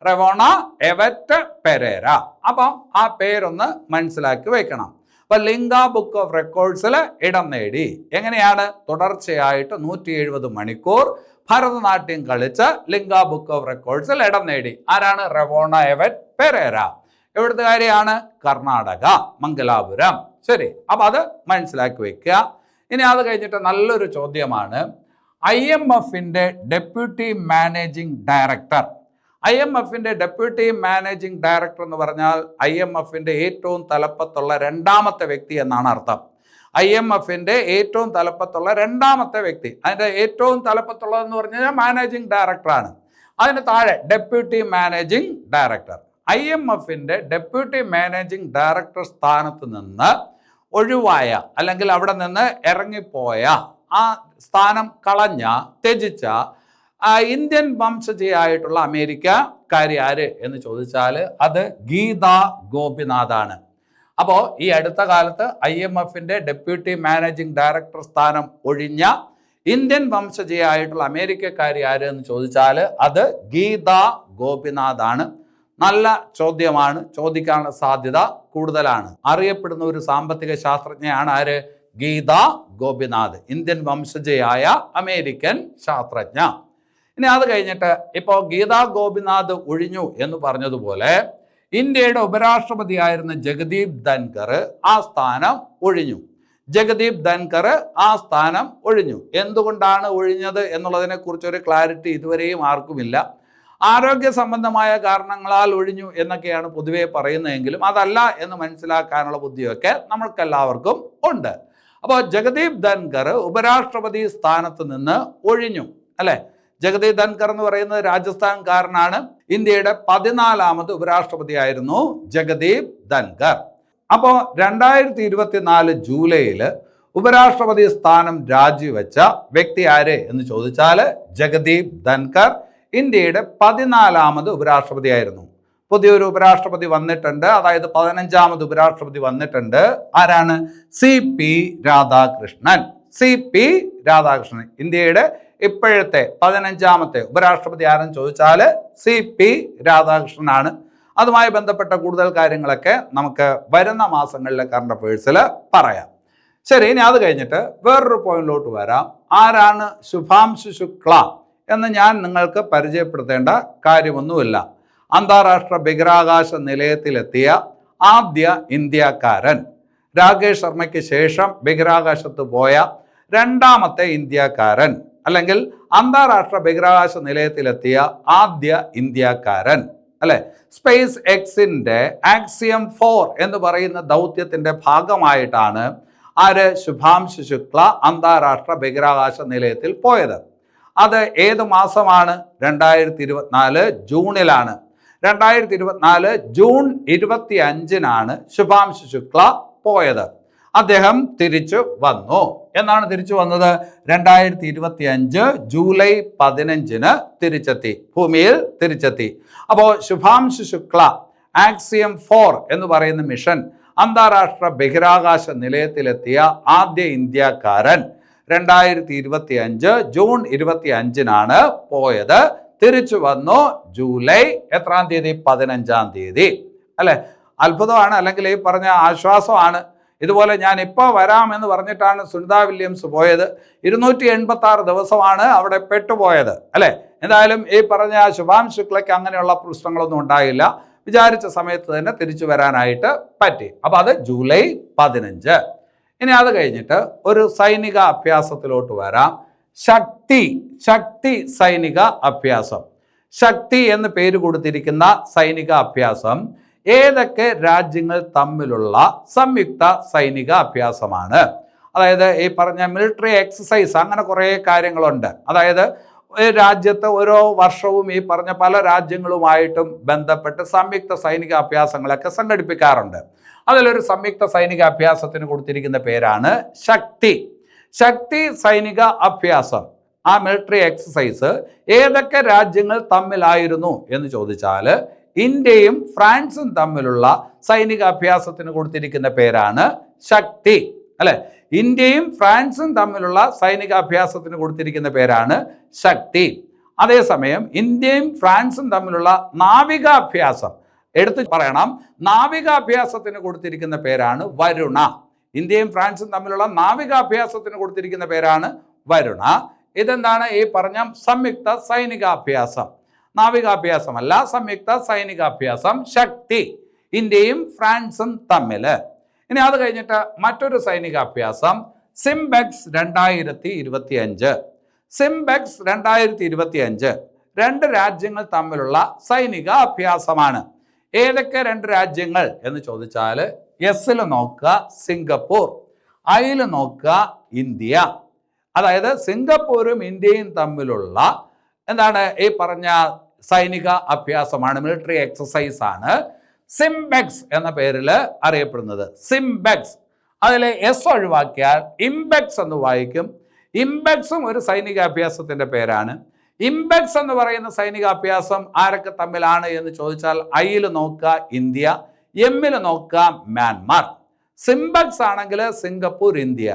റെവോണ Yvette Pereira. അപ്പം ആ പേരൊന്ന് മനസ്സിലാക്കി വെക്കണം. അപ്പൊ ലിംഗ ബുക്ക് ഓഫ് റെക്കോർഡ്സിൽ ഇടം നേടി. എങ്ങനെയാണ്? തുടർച്ചയായിട്ട് 170 മണിക്കൂർ ഭരതനാട്യം കളിച്ച് ലിംഗ ബുക്ക് ഓഫ് റെക്കോർഡ്സിൽ ഇടം നേടി. ആരാണ്? റെവോണ എവറ്റ് പെരേര. എവിടുത്തെ കാര്യമാണ്? കർണാടക, മംഗലാപുരം. ശരി, അപ്പൊ അത് മനസ്സിലാക്കി വെക്കുക. ഇനി അത് കഴിഞ്ഞിട്ട് നല്ലൊരു ചോദ്യമാണ്. IMFന്റെ ഡെപ്യൂട്ടി മാനേജിംഗ് ഡയറക്ടർ. IMFന്റെ ഡെപ്യൂട്ടി മാനേജിംഗ് ഡയറക്ടർ എന്ന് പറഞ്ഞാൽ IMFന്റെ ഏറ്റവും തലപ്പത്തുള്ള രണ്ടാമത്തെ വ്യക്തി എന്നാണ് അർത്ഥം. IMFന്റെ ഏറ്റവും തലപ്പത്തുള്ള രണ്ടാമത്തെ വ്യക്തി. അതിൻ്റെ ഏറ്റവും തലപ്പത്തുള്ളതെന്ന് പറഞ്ഞാൽ മാനേജിംഗ് ഡയറക്ടറാണ്. അതിന് താഴെ ഡെപ്യൂട്ടി മാനേജിംഗ് ഡയറക്ടർ. IMFന്റെ ഡെപ്യൂട്ടി മാനേജിംഗ് ഡയറക്ടർ സ്ഥാനത്ത് നിന്ന് ഒഴിവായ അല്ലെങ്കിൽ അവിടെ നിന്ന് ഇറങ്ങിപ്പോയ, ആ സ്ഥാനം കളഞ്ഞ, ത്യജിച്ച ഇന്ത്യൻ വംശജയായിട്ടുള്ള അമേരിക്കക്കാരി ആര് എന്ന് ചോദിച്ചാൽ അത് ഗീതാ ഗോപിനാഥാണ്. അപ്പോൾ ഈ അടുത്ത കാലത്ത് IMFന്റെ ഡെപ്യൂട്ടി മാനേജിംഗ് ഡയറക്ടർ സ്ഥാനം ഒഴിഞ്ഞ ഇന്ത്യൻ വംശജയായിട്ടുള്ള അമേരിക്കക്കാരി ആര് എന്ന് ചോദിച്ചാൽ അത് ഗീതാ ഗോപിനാഥാണ്. നല്ല ചോദ്യമാണ്, ചോദിക്കാനുള്ള സാധ്യത കൂടുതലാണ്. അറിയപ്പെടുന്ന ഒരു സാമ്പത്തിക ശാസ്ത്രജ്ഞയാണ് ആര്? ഗീതാ ഗോപിനാഥ്, ഇന്ത്യൻ വംശജയായ അമേരിക്കൻ ശാസ്ത്രജ്ഞ. ഇനി അത് കഴിഞ്ഞിട്ട് ഇപ്പോൾ ഗീതാ ഗോപിനാഥ് ഒഴിഞ്ഞു എന്ന് പറഞ്ഞതുപോലെ ഇന്ത്യയുടെ ഉപരാഷ്ട്രപതിയായിരുന്ന ജഗദീപ് ധൻകർ ആ സ്ഥാനം ഒഴിഞ്ഞു. ജഗദീപ് ധൻകർ ആ സ്ഥാനം ഒഴിഞ്ഞു. എന്തുകൊണ്ടാണ് ഒഴിഞ്ഞത് എന്നുള്ളതിനെ കുറിച്ചൊരു ക്ലാരിറ്റി ഇതുവരെയും ആർക്കുമില്ല. ആരോഗ്യ സംബന്ധമായ കാരണങ്ങളാൽ ഒഴിഞ്ഞു എന്നൊക്കെയാണ് പൊതുവെ പറയുന്നതെങ്കിലും അതല്ല എന്ന് മനസ്സിലാക്കാനുള്ള ബുദ്ധിയൊക്കെ നമ്മൾക്കെല്ലാവർക്കും ഉണ്ട്. അപ്പോൾ ജഗദീപ് ധൻകർ ഉപരാഷ്ട്രപതി സ്ഥാനത്ത് നിന്ന് ഒഴിഞ്ഞു, അല്ലെ? ജഗദീപ് ധൻകർ എന്ന് പറയുന്നത് രാജസ്ഥാൻകാരനാണ്. ഇന്ത്യയുടെ 14ാമത് ഉപരാഷ്ട്രപതിയായിരുന്നു ജഗദീപ് ധൻകർ. അപ്പോൾ 2024 ജൂലൈയിൽ ഉപരാഷ്ട്രപതി സ്ഥാനം രാജിവെച്ച വ്യക്തി ആര് എന്ന് ചോദിച്ചാൽ ജഗദീപ് ധൻകർ ഇന്ത്യയുടെ 14ാമത് ഉപരാഷ്ട്രപതിയായിരുന്നു. പുതിയൊരു ഉപരാഷ്ട്രപതി വന്നിട്ടുണ്ട്, അതായത് 15ാമത് ഉപരാഷ്ട്രപതി വന്നിട്ടുണ്ട്. ആരാണ്? CP രാധാകൃഷ്ണൻ. CP രാധാകൃഷ്ണൻ ഇന്ത്യയുടെ ഇപ്പോഴത്തെ 15ാമത്തെ ഉപരാഷ്ട്രപതി ആരെന്ന് ചോദിച്ചാൽ CP രാധാകൃഷ്ണനാണ്. അതുമായി ബന്ധപ്പെട്ട കൂടുതൽ കാര്യങ്ങളൊക്കെ നമുക്ക് വരുന്ന മാസങ്ങളിലെ കറണ്ട് അഫയേഴ്സിൽ പറയാം. ശരി, ഇനി അത് കഴിഞ്ഞിട്ട് വേറൊരു പോയിന്റിലോട്ട് വരാം. ആരാണ് ശുഭാംശു ശുക്ല എന്ന് ഞാൻ നിങ്ങൾക്ക് പരിചയപ്പെടുത്തേണ്ട കാര്യമൊന്നുമില്ല. അന്താരാഷ്ട്ര ബഹിരാകാശ നിലയത്തിലെത്തിയ ആദ്യ ഇന്ത്യക്കാരൻ. രാകേഷ് ശർമ്മയ്ക്ക് ശേഷം ബഹിരാകാശത്ത് പോയ രണ്ടാമത്തെ ഇന്ത്യക്കാരൻ, അല്ലെങ്കിൽ അന്താരാഷ്ട്ര ബഹിരാകാശ നിലയത്തിലെത്തിയ ആദ്യ ഇന്ത്യക്കാരൻ, അല്ലെ? സ്പേസ് എക്സിന്റെ ആക്സിയം 4 എന്ന് പറയുന്ന ദൗത്യത്തിന്റെ ഭാഗമായിട്ടാണ് ആര്? ശുഭാംശു ശുക്ല അന്താരാഷ്ട്ര ബഹിരാകാശ നിലയത്തിൽ പോയത്. അത് ഏത് മാസമാണ്? 2024 ജൂണിലാണ്. 2024 ജൂൺ 25-നാണ് ശുഭാംശു ശുക്ല പോയത്. അദ്ദേഹം തിരിച്ചു വന്നു. എന്നാണ് തിരിച്ചു വന്നത്? 2025 ജൂലൈ 15-ന് തിരിച്ചെത്തി, ഭൂമിയിൽ തിരിച്ചെത്തി. അപ്പോൾ ശുഭാംശു ശുക്ല ആക്സിയം 4 എന്ന് പറയുന്ന മിഷൻ അന്താരാഷ്ട്ര ബഹിരാകാശ നിലയത്തിലെത്തിയ ആദ്യ ഇന്ത്യക്കാരൻ 2025 ജൂൺ 25-നാണ് പോയത്. തിരിച്ചു വന്നു ജൂലൈ എത്രാം തീയതി? 15-ാം തീയതി. അല്ലെ, അത്ഭുതമാണ്, അല്ലെങ്കിൽ ഈ പറഞ്ഞ ആശ്വാസമാണ്. ഇതുപോലെ ഞാൻ ഇപ്പോൾ വരാമെന്ന് പറഞ്ഞിട്ടാണ് സുനിത വില്യംസ് പോയത്. 286 ദിവസമാണ് അവിടെ പെട്ടുപോയത്. അല്ലെ, എന്തായാലും ഈ പറഞ്ഞ ശുഭാംശു ശുക്ലയ്ക്ക് അങ്ങനെയുള്ള പ്രശ്നങ്ങളൊന്നും ഉണ്ടായില്ല. വിചാരിച്ച സമയത്ത് തന്നെ തിരിച്ചു വരാനായിട്ട് പറ്റി. അപ്പോൾ അത് ജൂലൈ 15. ഇനി അത് കഴിഞ്ഞിട്ട് ഒരു സൈനിക അഭ്യാസത്തിലോട്ട് വരാം. ശക്തി സൈനിക അഭ്യാസം. ശക്തി എന്ന് പേര് കൊടുത്തിരിക്കുന്ന സൈനിക അഭ്യാസം ഏതൊക്കെ രാജ്യങ്ങൾ തമ്മിലുള്ള സംയുക്ത സൈനിക അഭ്യാസമാണ്? അതായത് ഈ പറഞ്ഞ മിലിറ്ററി എക്സസൈസ്, അങ്ങനെ കുറേ കാര്യങ്ങളുണ്ട്. അതായത് രാജ്യത്ത് ഓരോ വർഷവും ഈ പറഞ്ഞ പല രാജ്യങ്ങളുമായിട്ടും ബന്ധപ്പെട്ട് സംയുക്ത സൈനിക അഭ്യാസങ്ങളൊക്കെ സംഘടിപ്പിക്കാറുണ്ട്. അതിലൊരു സംയുക്ത സൈനിക അഭ്യാസത്തിന് കൊടുത്തിരിക്കുന്ന പേരാണ് ശക്തി സൈനിക അഭ്യാസം. ആ മിലിറ്ററി എക്സസൈസ് ഏതൊക്കെ രാജ്യങ്ങൾ തമ്മിലായിരുന്നു എന്ന് ചോദിച്ചാൽ ഇന്ത്യയും ഫ്രാൻസും തമ്മിലുള്ള സൈനിക അഭ്യാസത്തിന് കൊടുത്തിരിക്കുന്ന പേരാണ് ശക്തി. അല്ലെ, ഇന്ത്യയും ഫ്രാൻസും തമ്മിലുള്ള സൈനിക അഭ്യാസത്തിന് കൊടുത്തിരിക്കുന്ന പേരാണ് ശക്തി. അതേസമയം ഇന്ത്യയും ഫ്രാൻസും തമ്മിലുള്ള നാവികാഭ്യാസം എടുത്തു പറയണം, നാവികാഭ്യാസത്തിന് കൊടുത്തിരിക്കുന്ന പേരാണ് വരുണ. ഇന്ത്യയും ഫ്രാൻസും തമ്മിലുള്ള നാവികാഭ്യാസത്തിന് കൊടുത്തിരിക്കുന്ന പേരാണ് വരുണ. ഇതെന്താണ്? ഈ പറഞ്ഞ സംയുക്ത സൈനികാഭ്യാസം. നാവികാഭ്യാസമല്ല, സംയുക്ത സൈനികാഭ്യാസം ശക്തി, ഇന്ത്യയും ഫ്രാൻസും തമ്മിൽ. ഇനി അത് കഴിഞ്ഞിട്ട് മറ്റൊരു സൈനികാഭ്യാസം സിംബെക്സ് 2025. സിംബെക്സ് 2025 രണ്ട് രാജ്യങ്ങൾ തമ്മിലുള്ള സൈനിക അഭ്യാസമാണ്. ഏതൊക്കെ രണ്ട് രാജ്യങ്ങൾ എന്ന് ചോദിച്ചാൽ എസിൽ നോക്കുക സിംഗപ്പൂർ, ഐയിൽ നോക്കുക ഇന്ത്യ. അതായത് സിംഗപ്പൂരും ഇന്ത്യയും തമ്മിലുള്ള എന്താണ് ഈ പറഞ്ഞ സൈനിക അഭ്യാസമാണ്, മിലിറ്ററി എക്സസൈസ് ആണ് സിംബെക്സ് എന്ന പേരിൽ അറിയപ്പെടുന്നത്. സിംബെക്സ്, അതിലെ എസ് ഒഴിവാക്കിയാൽ ഇംബെക്സ് എന്ന് വായിക്കും. ഇംബെക്സും ഒരു സൈനികാഭ്യാസത്തിന്റെ പേരാണ്. ഇംബെക്സ് എന്ന് പറയുന്ന സൈനികാഭ്യാസം ആരൊക്കെ തമ്മിലാണ് എന്ന് ചോദിച്ചാൽ ഐയിൽ നോക്കുക ഇന്ത്യ, എമ്മിൽ നോക്കുക മ്യാൻമാർ. സിംബെക്സ് ആണെങ്കിൽ സിംഗപ്പൂർ ഇന്ത്യ,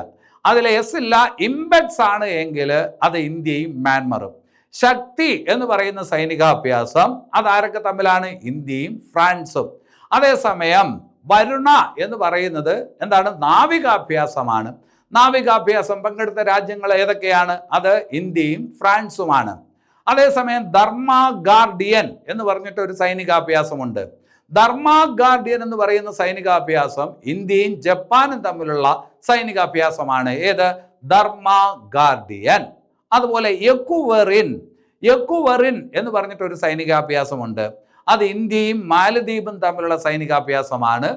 അതിൽ എസ് ഇല്ല, ഇംബെക്സ് ആണ് എങ്കിൽ അത് ഇന്ത്യയും മ്യാൻമറും. ശക്തി എന്ന് പറയുന്ന സൈനികാഭ്യാസം അതാരൊക്കെ തമ്മിലാണ്? ഇന്ത്യയും ഫ്രാൻസും. അതേസമയം വരുണ എന്ന് പറയുന്നത് എന്താണ്? നാവികാഭ്യാസമാണ്. നാവികാഭ്യാസം പങ്കെടുത്ത രാജ്യങ്ങൾ ഏതൊക്കെയാണ്? അത് ഇന്ത്യയും ഫ്രാൻസുമാണ്. അതേസമയം ധർമ്മ ഗാർഡിയൻ എന്ന് പറഞ്ഞിട്ട് ഒരു സൈനികാഭ്യാസമുണ്ട്. ധർമ്മ ഗാർഡിയൻ എന്ന് പറയുന്ന സൈനികാഭ്യാസം ഇന്ത്യയും ജപ്പാനും തമ്മിലുള്ള സൈനികാഭ്യാസമാണ്. ഏത്? ധർമ്മ ഗാർഡിയൻ. അതുപോലെ യക്കുവറിൻ എന്ന് പറഞ്ഞിട്ട് ഒരു സൈനികാഭ്യാസമുണ്ട്. അത് ഇന്ത്യയും മാലദ്വീപും തമ്മിലുള്ള സൈനികാഭ്യാസമാണ്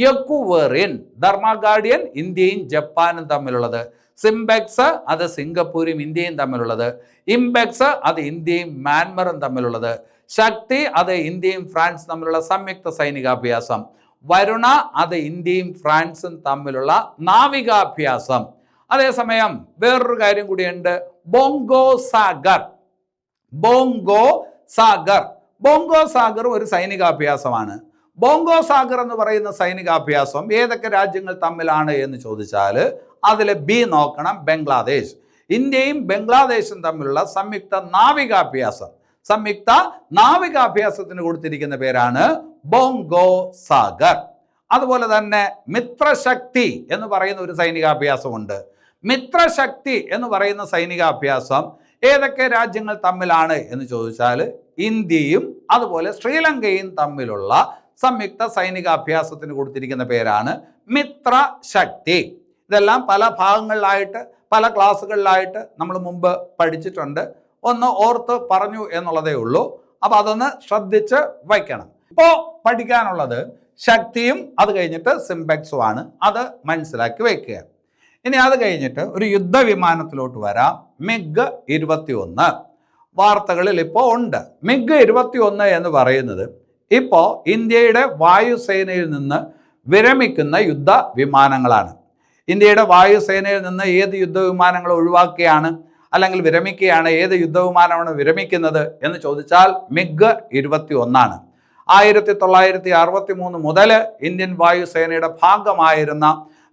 യക്കുവറിൻ. ധർമ്മ ഗാർഡിയൻ ഇന്ത്യയും ജപ്പാനും തമ്മിലുള്ളത്. സിംബെക്സ് അത് സിംഗപ്പൂരും ഇന്ത്യയും തമ്മിലുള്ളത്. ഇംബെക്സ് അത് ഇന്ത്യയും മ്യാൻമറും തമ്മിലുള്ളത്. ശക്തി അത് ഇന്ത്യയും ഫ്രാൻസും തമ്മിലുള്ള സംയുക്ത സൈനികാഭ്യാസം. വരുണ അത് ഇന്ത്യയും ഫ്രാൻസും തമ്മിലുള്ള നാവികാഭ്യാസം. അതേസമയം വേറൊരു കാര്യം കൂടിയുണ്ട്, ബോങ്കോ സാഗർ ഒരു സൈനികാഭ്യാസമാണ്. ബോങ്കോ സാഗർ എന്ന് പറയുന്ന സൈനികാഭ്യാസം ഏതൊക്കെ രാജ്യങ്ങൾ തമ്മിലാണ് എന്ന് ചോദിച്ചാൽ അതിൽ ബി നോക്കണം, ബംഗ്ലാദേശ്. ഇന്ത്യയും ബംഗ്ലാദേശും തമ്മിലുള്ള സംയുക്ത നാവികാഭ്യാസത്തിന് കൊടുത്തിരിക്കുന്ന പേരാണ് ബോങ്കോ സാഗർ. അതുപോലെ തന്നെ മിത്രശക്തി എന്ന് പറയുന്ന ഒരു സൈനികാഭ്യാസമുണ്ട്. മിത്രശക്തി എന്ന് പറയുന്ന സൈനികാഭ്യാസം ഏതൊക്കെ രാജ്യങ്ങൾ തമ്മിലാണ് എന്ന് ചോദിച്ചാൽ ഇന്ത്യയും അതുപോലെ ശ്രീലങ്കയും തമ്മിലുള്ള സംയുക്ത സൈനികാഭ്യാസത്തിന് കൊടുത്തിരിക്കുന്ന പേരാണ് മിത്രശക്തി. ഇതെല്ലാം പല ഭാഗങ്ങളിലായിട്ട് പല ക്ലാസ്സുകളിലായിട്ട് നമ്മൾ മുമ്പ് പഠിച്ചിട്ടുണ്ട്. ഒന്ന് ഓർത്ത് പറഞ്ഞു എന്നുള്ളതേ ഉള്ളൂ. അപ്പോൾ അതൊന്ന് ശ്രദ്ധിച്ച് വയ്ക്കണം. ഇപ്പോൾ പഠിക്കാനുള്ളത് ശക്തിയും അത് കഴിഞ്ഞിട്ട് സിംബെക്സുമാണ്. അത് മനസ്സിലാക്കി വയ്ക്കുക. ഇനി അത് കഴിഞ്ഞിട്ട് ഒരു യുദ്ധവിമാനത്തിലോട്ട് വരാം. മിഗ് 21 വാർത്തകളിൽ ഇപ്പോൾ ഉണ്ട്. മിഗ് 21 എന്ന് പറയുന്നത് ഇപ്പോൾ ഇന്ത്യയുടെ വായുസേനയിൽ നിന്ന് വിരമിക്കുന്ന യുദ്ധവിമാനങ്ങളാണ്. ഇന്ത്യയുടെ വായുസേനയിൽ നിന്ന് ഏത് യുദ്ധവിമാനങ്ങൾ ഒഴിവാക്കുകയാണ് അല്ലെങ്കിൽ വിരമിക്കുകയാണ്, ഏത് യുദ്ധവിമാനമാണ് വിരമിക്കുന്നത് എന്ന് ചോദിച്ചാൽ മിഗ് 21 ആണ്. 1963 മുതൽ ഇന്ത്യൻ വായുസേനയുടെ ഭാഗമായിരുന്ന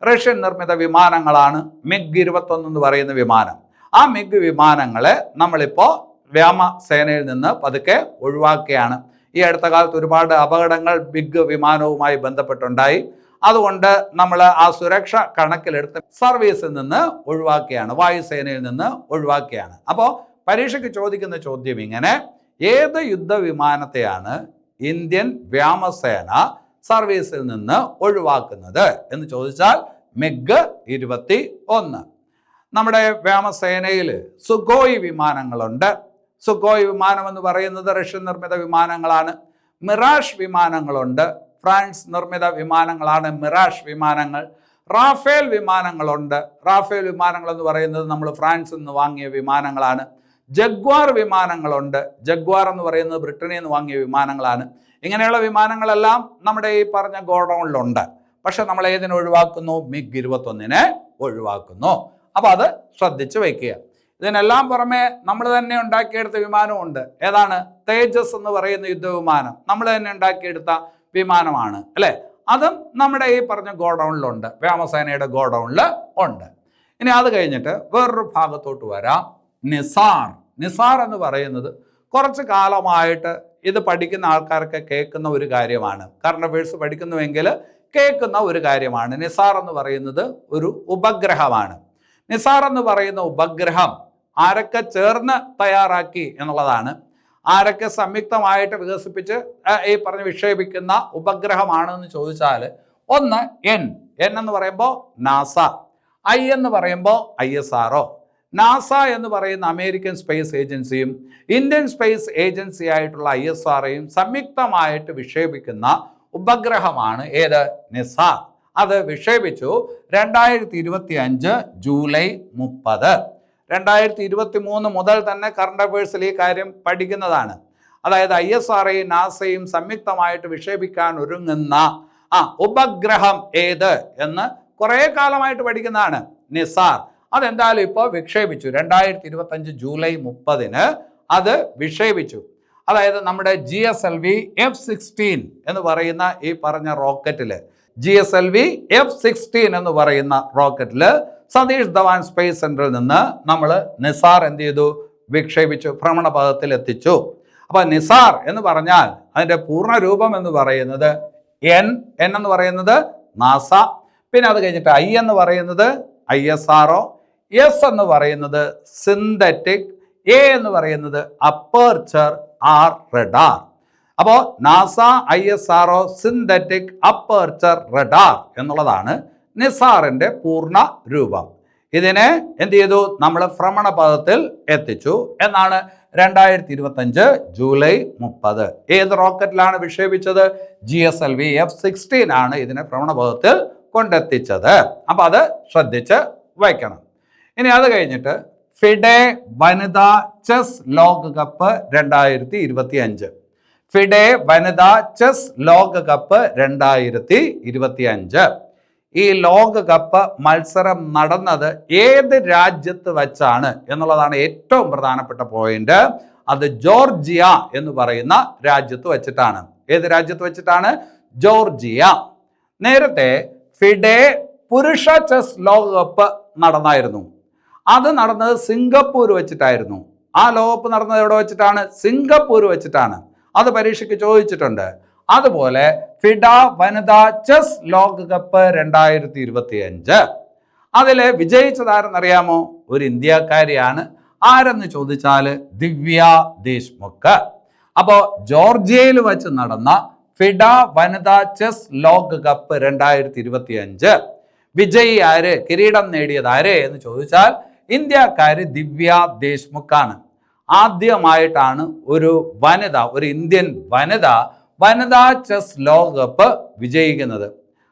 റഷ്യൻ നിർമ്മിത വിമാനങ്ങളാണ് MiG-21 എന്ന് പറയുന്ന വിമാനം. ആ മിഗ് വിമാനങ്ങളെ നമ്മളിപ്പോൾ വ്യോമസേനയിൽ നിന്ന് പതുക്കെ ഒഴിവാക്കുകയാണ്. ഈ അടുത്ത കാലത്ത് ഒരുപാട് അപകടങ്ങൾ മിഗ് വിമാനവുമായി ബന്ധപ്പെട്ടുണ്ടായി. അതുകൊണ്ട് നമ്മൾ ആ സുരക്ഷ കണക്കിലെടുത്ത് സർവീസിൽ നിന്ന് ഒഴിവാക്കുകയാണ്, വായുസേനയിൽ നിന്ന് ഒഴിവാക്കുകയാണ്. അപ്പോൾ പരീക്ഷയ്ക്ക് ചോദിക്കുന്ന ചോദ്യം ഇങ്ങനെ: ഏത് യുദ്ധവിമാനത്തെയാണ് ഇന്ത്യൻ വ്യോമസേന സർവീസിൽ നിന്ന് ഒഴിവാക്കുന്നത് എന്ന് ചോദിച്ചാൽ MiG-21. നമ്മുടെ വ്യോമസേനയിൽ സുഖോയ് വിമാനങ്ങളുണ്ട്. സുഖോയ് വിമാനം എന്ന് പറയുന്നത് റഷ്യൻ നിർമ്മിത വിമാനങ്ങളാണ്. മിറാഷ് വിമാനങ്ങളുണ്ട്, ഫ്രാൻസ് നിർമ്മിത വിമാനങ്ങളാണ് മിറാഷ് വിമാനങ്ങൾ. റാഫേൽ വിമാനങ്ങളുണ്ട്. റാഫേൽ വിമാനങ്ങൾ എന്ന് പറയുന്നത് നമ്മൾ ഫ്രാൻസിൽ നിന്ന് വാങ്ങിയ വിമാനങ്ങളാണ്. ജഗ്വാർ വിമാനങ്ങളുണ്ട്. ജഗ്വാർ എന്ന് പറയുന്നത് ബ്രിട്ടനിൽ നിന്ന് വാങ്ങിയ വിമാനങ്ങളാണ്. ഇങ്ങനെയുള്ള വിമാനങ്ങളെല്ലാം നമ്മുടെ ഈ പറഞ്ഞ ഗോഡൗണിലുണ്ട്. പക്ഷെ നമ്മൾ ഏതിനെ ഒഴിവാക്കുന്നു? MiG-21 ഒഴിവാക്കുന്നു. അപ്പോൾ അത് ശ്രദ്ധിച്ച് വയ്ക്കുക. ഇതിനെല്ലാം പുറമെ നമ്മൾ തന്നെ ഉണ്ടാക്കിയെടുത്ത വിമാനമുണ്ട്. ഏതാണ്? തേജസ് എന്ന് പറയുന്ന യുദ്ധവിമാനം നമ്മൾ തന്നെ ഉണ്ടാക്കിയെടുത്ത വിമാനമാണ്, അല്ലേ? അതും നമ്മുടെ ഈ പറഞ്ഞ ഗോഡൗണിലുണ്ട്, വ്യോമസേനയുടെ ഗോഡൗണിൽ ഉണ്ട്. ഇനി അത് കഴിഞ്ഞിട്ട് വേറൊരു ഭാഗത്തോട്ട് വരാം. നിസാർ. നിസാർ എന്ന് പറയുന്നത് കുറച്ച് കാലമായിട്ട് ഇത് പഠിക്കുന്ന ആൾക്കാർക്ക് കേൾക്കുന്ന ഒരു കാര്യമാണ്. കറണ്ട് അഫയേഴ്സ് പഠിക്കുന്നുവെങ്കിൽ കേൾക്കുന്ന ഒരു കാര്യമാണ്. നിസാർ എന്ന് പറയുന്നത് ഒരു ഉപഗ്രഹമാണ്. നിസാർ എന്ന് പറയുന്ന ഉപഗ്രഹം ആരൊക്കെ ചേർന്ന് തയ്യാറാക്കി എന്നുള്ളതാണ്. ആരൊക്കെ സംയുക്തമായിട്ട് വികസിപ്പിച്ച് ഈ പറഞ്ഞ് വിക്ഷേപിക്കുന്ന ഉപഗ്രഹമാണെന്ന് ചോദിച്ചാൽ, ഒന്ന് എൻ എന്ന് പറയുമ്പോൾ നാസ, ഐ എന്ന് പറയുമ്പോൾ ISRO. നാസ എന്ന് പറയുന്ന അമേരിക്കൻ സ്പേസ് ഏജൻസിയും ഇന്ത്യൻ സ്പേസ് ഏജൻസി ആയിട്ടുള്ള ISROയും സംയുക്തമായിട്ട് വിക്ഷേപിക്കുന്ന ഉപഗ്രഹമാണ് ഏത്? നിസാർ. അത് വിക്ഷേപിച്ചു 2025 ജൂലൈ 30. 2023 മുതൽ തന്നെ കറണ്ട് അഫയേഴ്സിൽ ഈ കാര്യം പഠിക്കുന്നതാണ്. അതായത് ISROയും നാസയും സംയുക്തമായിട്ട് വിക്ഷേപിക്കാൻ ഒരുങ്ങുന്ന ഉപഗ്രഹം ഏത് എന്ന് കുറേ കാലമായിട്ട് പഠിക്കുന്നതാണ്. നിസാർ. അതെന്തായാലും ഇപ്പോൾ വിക്ഷേപിച്ചു. 2025 ജൂലൈ 30 അത് വിക്ഷേപിച്ചു. അതായത് നമ്മുടെ GSLV F-16 എന്ന് പറയുന്ന ഈ പറഞ്ഞ റോക്കറ്റിൽ, GSLV F-16 എന്ന് പറയുന്ന റോക്കറ്റിൽ സതീഷ് ധവാൻ സ്പേസ് സെന്ററിൽ നിന്ന് നമ്മൾ നിസാർ എന്ത് ചെയ്തു? വിക്ഷേപിച്ചു, ഭ്രമണപഥത്തിൽ എത്തിച്ചു. അപ്പോൾ നിസാർ എന്ന് പറഞ്ഞാൽ അതിൻ്റെ പൂർണ്ണ രൂപം എന്ന് പറയുന്നത് എൻ എന്ന് പറയുന്നത് നാസ, പിന്നെ അത് കഴിഞ്ഞിട്ട് I എന്ന് പറയുന്നത് ISRO, S എന്ന് പറയുന്നത് സിന്തറ്റിക്, A എന്ന് പറയുന്നത് അപ്പർച്ചർ ആർ റഡാർ. അപ്പോൾ NASA, ISRO, synthetic, aperture radar എന്നുള്ളതാണ് നിസാറിൻ്റെ പൂർണ്ണ രൂപം. ഇതിനെ എന്ത് ചെയ്തു? നമ്മൾ ഭ്രമണപഥത്തിൽ എത്തിച്ചു എന്നാണ് 2025 ജൂലൈ 30. ഏത് റോക്കറ്റിലാണ് വിക്ഷേപിച്ചത്? GSLV F-16 ആണ് ഇതിനെ ഭ്രമണപഥത്തിൽ കൊണ്ടെത്തിച്ചത്. അപ്പം അത് ശ്രദ്ധിച്ച് വയ്ക്കണം. ഇനി അത് കഴിഞ്ഞിട്ട് ഫിഡെ വനിതാ ചെസ് ലോകകപ്പ് 2025. ഫിഡെ വനിതാ ചെസ് ലോകകപ്പ് 2025. ഈ ലോകകപ്പ് മത്സരം നടന്നത് ഏത് രാജ്യത്ത് വച്ചാണ് എന്നുള്ളതാണ് ഏറ്റവും പ്രധാനപ്പെട്ട പോയിന്റ്. അത് ജോർജിയ എന്ന് പറയുന്ന രാജ്യത്ത് വച്ചിട്ടാണ്. ഏത് രാജ്യത്ത് വച്ചിട്ടാണ്? ജോർജിയ. നേരത്തെ ഫിഡെ പുരുഷ ചെസ് ലോകകപ്പ് നടന്നായിരുന്നു. അത് നടന്നത് സിംഗപ്പൂർ വെച്ചിട്ടായിരുന്നു. ആ ലോകകപ്പ് നടന്നത് എവിടെ വെച്ചിട്ടാണ്? സിംഗപ്പൂർ വെച്ചിട്ടാണ്. അത് പരീക്ഷയ്ക്ക് ചോദിച്ചിട്ടുണ്ട്. അതുപോലെ ഫിഡ വനിതാ ചെസ് ലോകകപ്പ് 2025 അതിൽ വിജയിച്ചതാരെന്നറിയാമോ? ഒരു ഇന്ത്യക്കാരിയാണ്. ആരെന്ന് ചോദിച്ചാൽ ദിവ്യ ദേശ്മുഖ്. അപ്പോൾ ജോർജിയയിൽ വെച്ച് നടന്ന ഫിഡ വനിതാ ചെസ് ലോകകപ്പ് 2025 വിജയി ആര്? കിരീടം നേടിയത് ആര് എന്ന് ചോദിച്ചാൽ ഇന്ത്യക്കാരി ദിവ്യ ദേശ്മുഖാണ്. ആദ്യമായിട്ടാണ് ഒരു വനിത, ഒരു ഇന്ത്യൻ വനിതാ ചെസ് ലോകകപ്പ് വിജയിക്കുന്നത്.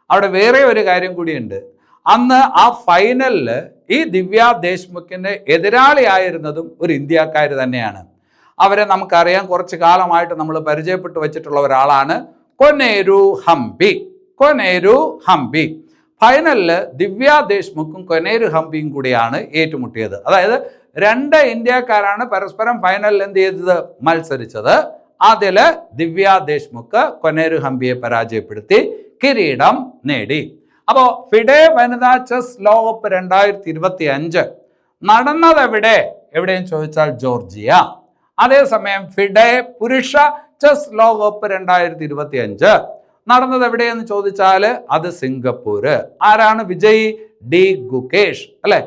അവിടെ വേറെ ഒരു കാര്യം കൂടിയുണ്ട്. അന്ന് ആ ഫൈനലിൽ ഈ ദിവ്യ ദേശ്മുഖിൻ്റെ എതിരാളിയായിരുന്നതും ഒരു ഇന്ത്യക്കാരി തന്നെയാണ്. അവരെ നമുക്കറിയാം, കുറച്ച് കാലമായിട്ട് നമ്മൾ പരിചയപ്പെട്ടു വച്ചിട്ടുള്ള ഒരാളാണ് കൊനേരു ഹംപി. ഫൈനലിൽ ദിവ്യ ദേശ്മുഖും കൊനേരു ഹംപിയും കൂടിയാണ് ഏറ്റുമുട്ടിയത്. അതായത് രണ്ട് ഇന്ത്യക്കാരാണ് പരസ്പരം ഫൈനലിൽ എന്ത് ചെയ്തത്? മത്സരിച്ചത്. അതില് ദിവ്യ ദേശ്മുഖ് കൊനേരു ഹംപിയെ പരാജയപ്പെടുത്തി കിരീടം നേടി. അപ്പോ ഫിഡെ വനിതാ ചെസ് ലോകകപ്പ് 2025 നടന്നത് എവിടെയെന്ന് ചോദിച്ചാൽ ജോർജിയ. അതേസമയം ഫിഡെ പുരുഷ ചെസ് ലോകകപ്പ് 2025 നടന്നത് എവിടെയെന്ന് ചോദിച്ചാൽ അത് സിംഗപ്പൂര്. ആരാണ് വിജയി? ഡി ഗുകേഷ് അല്ലെ.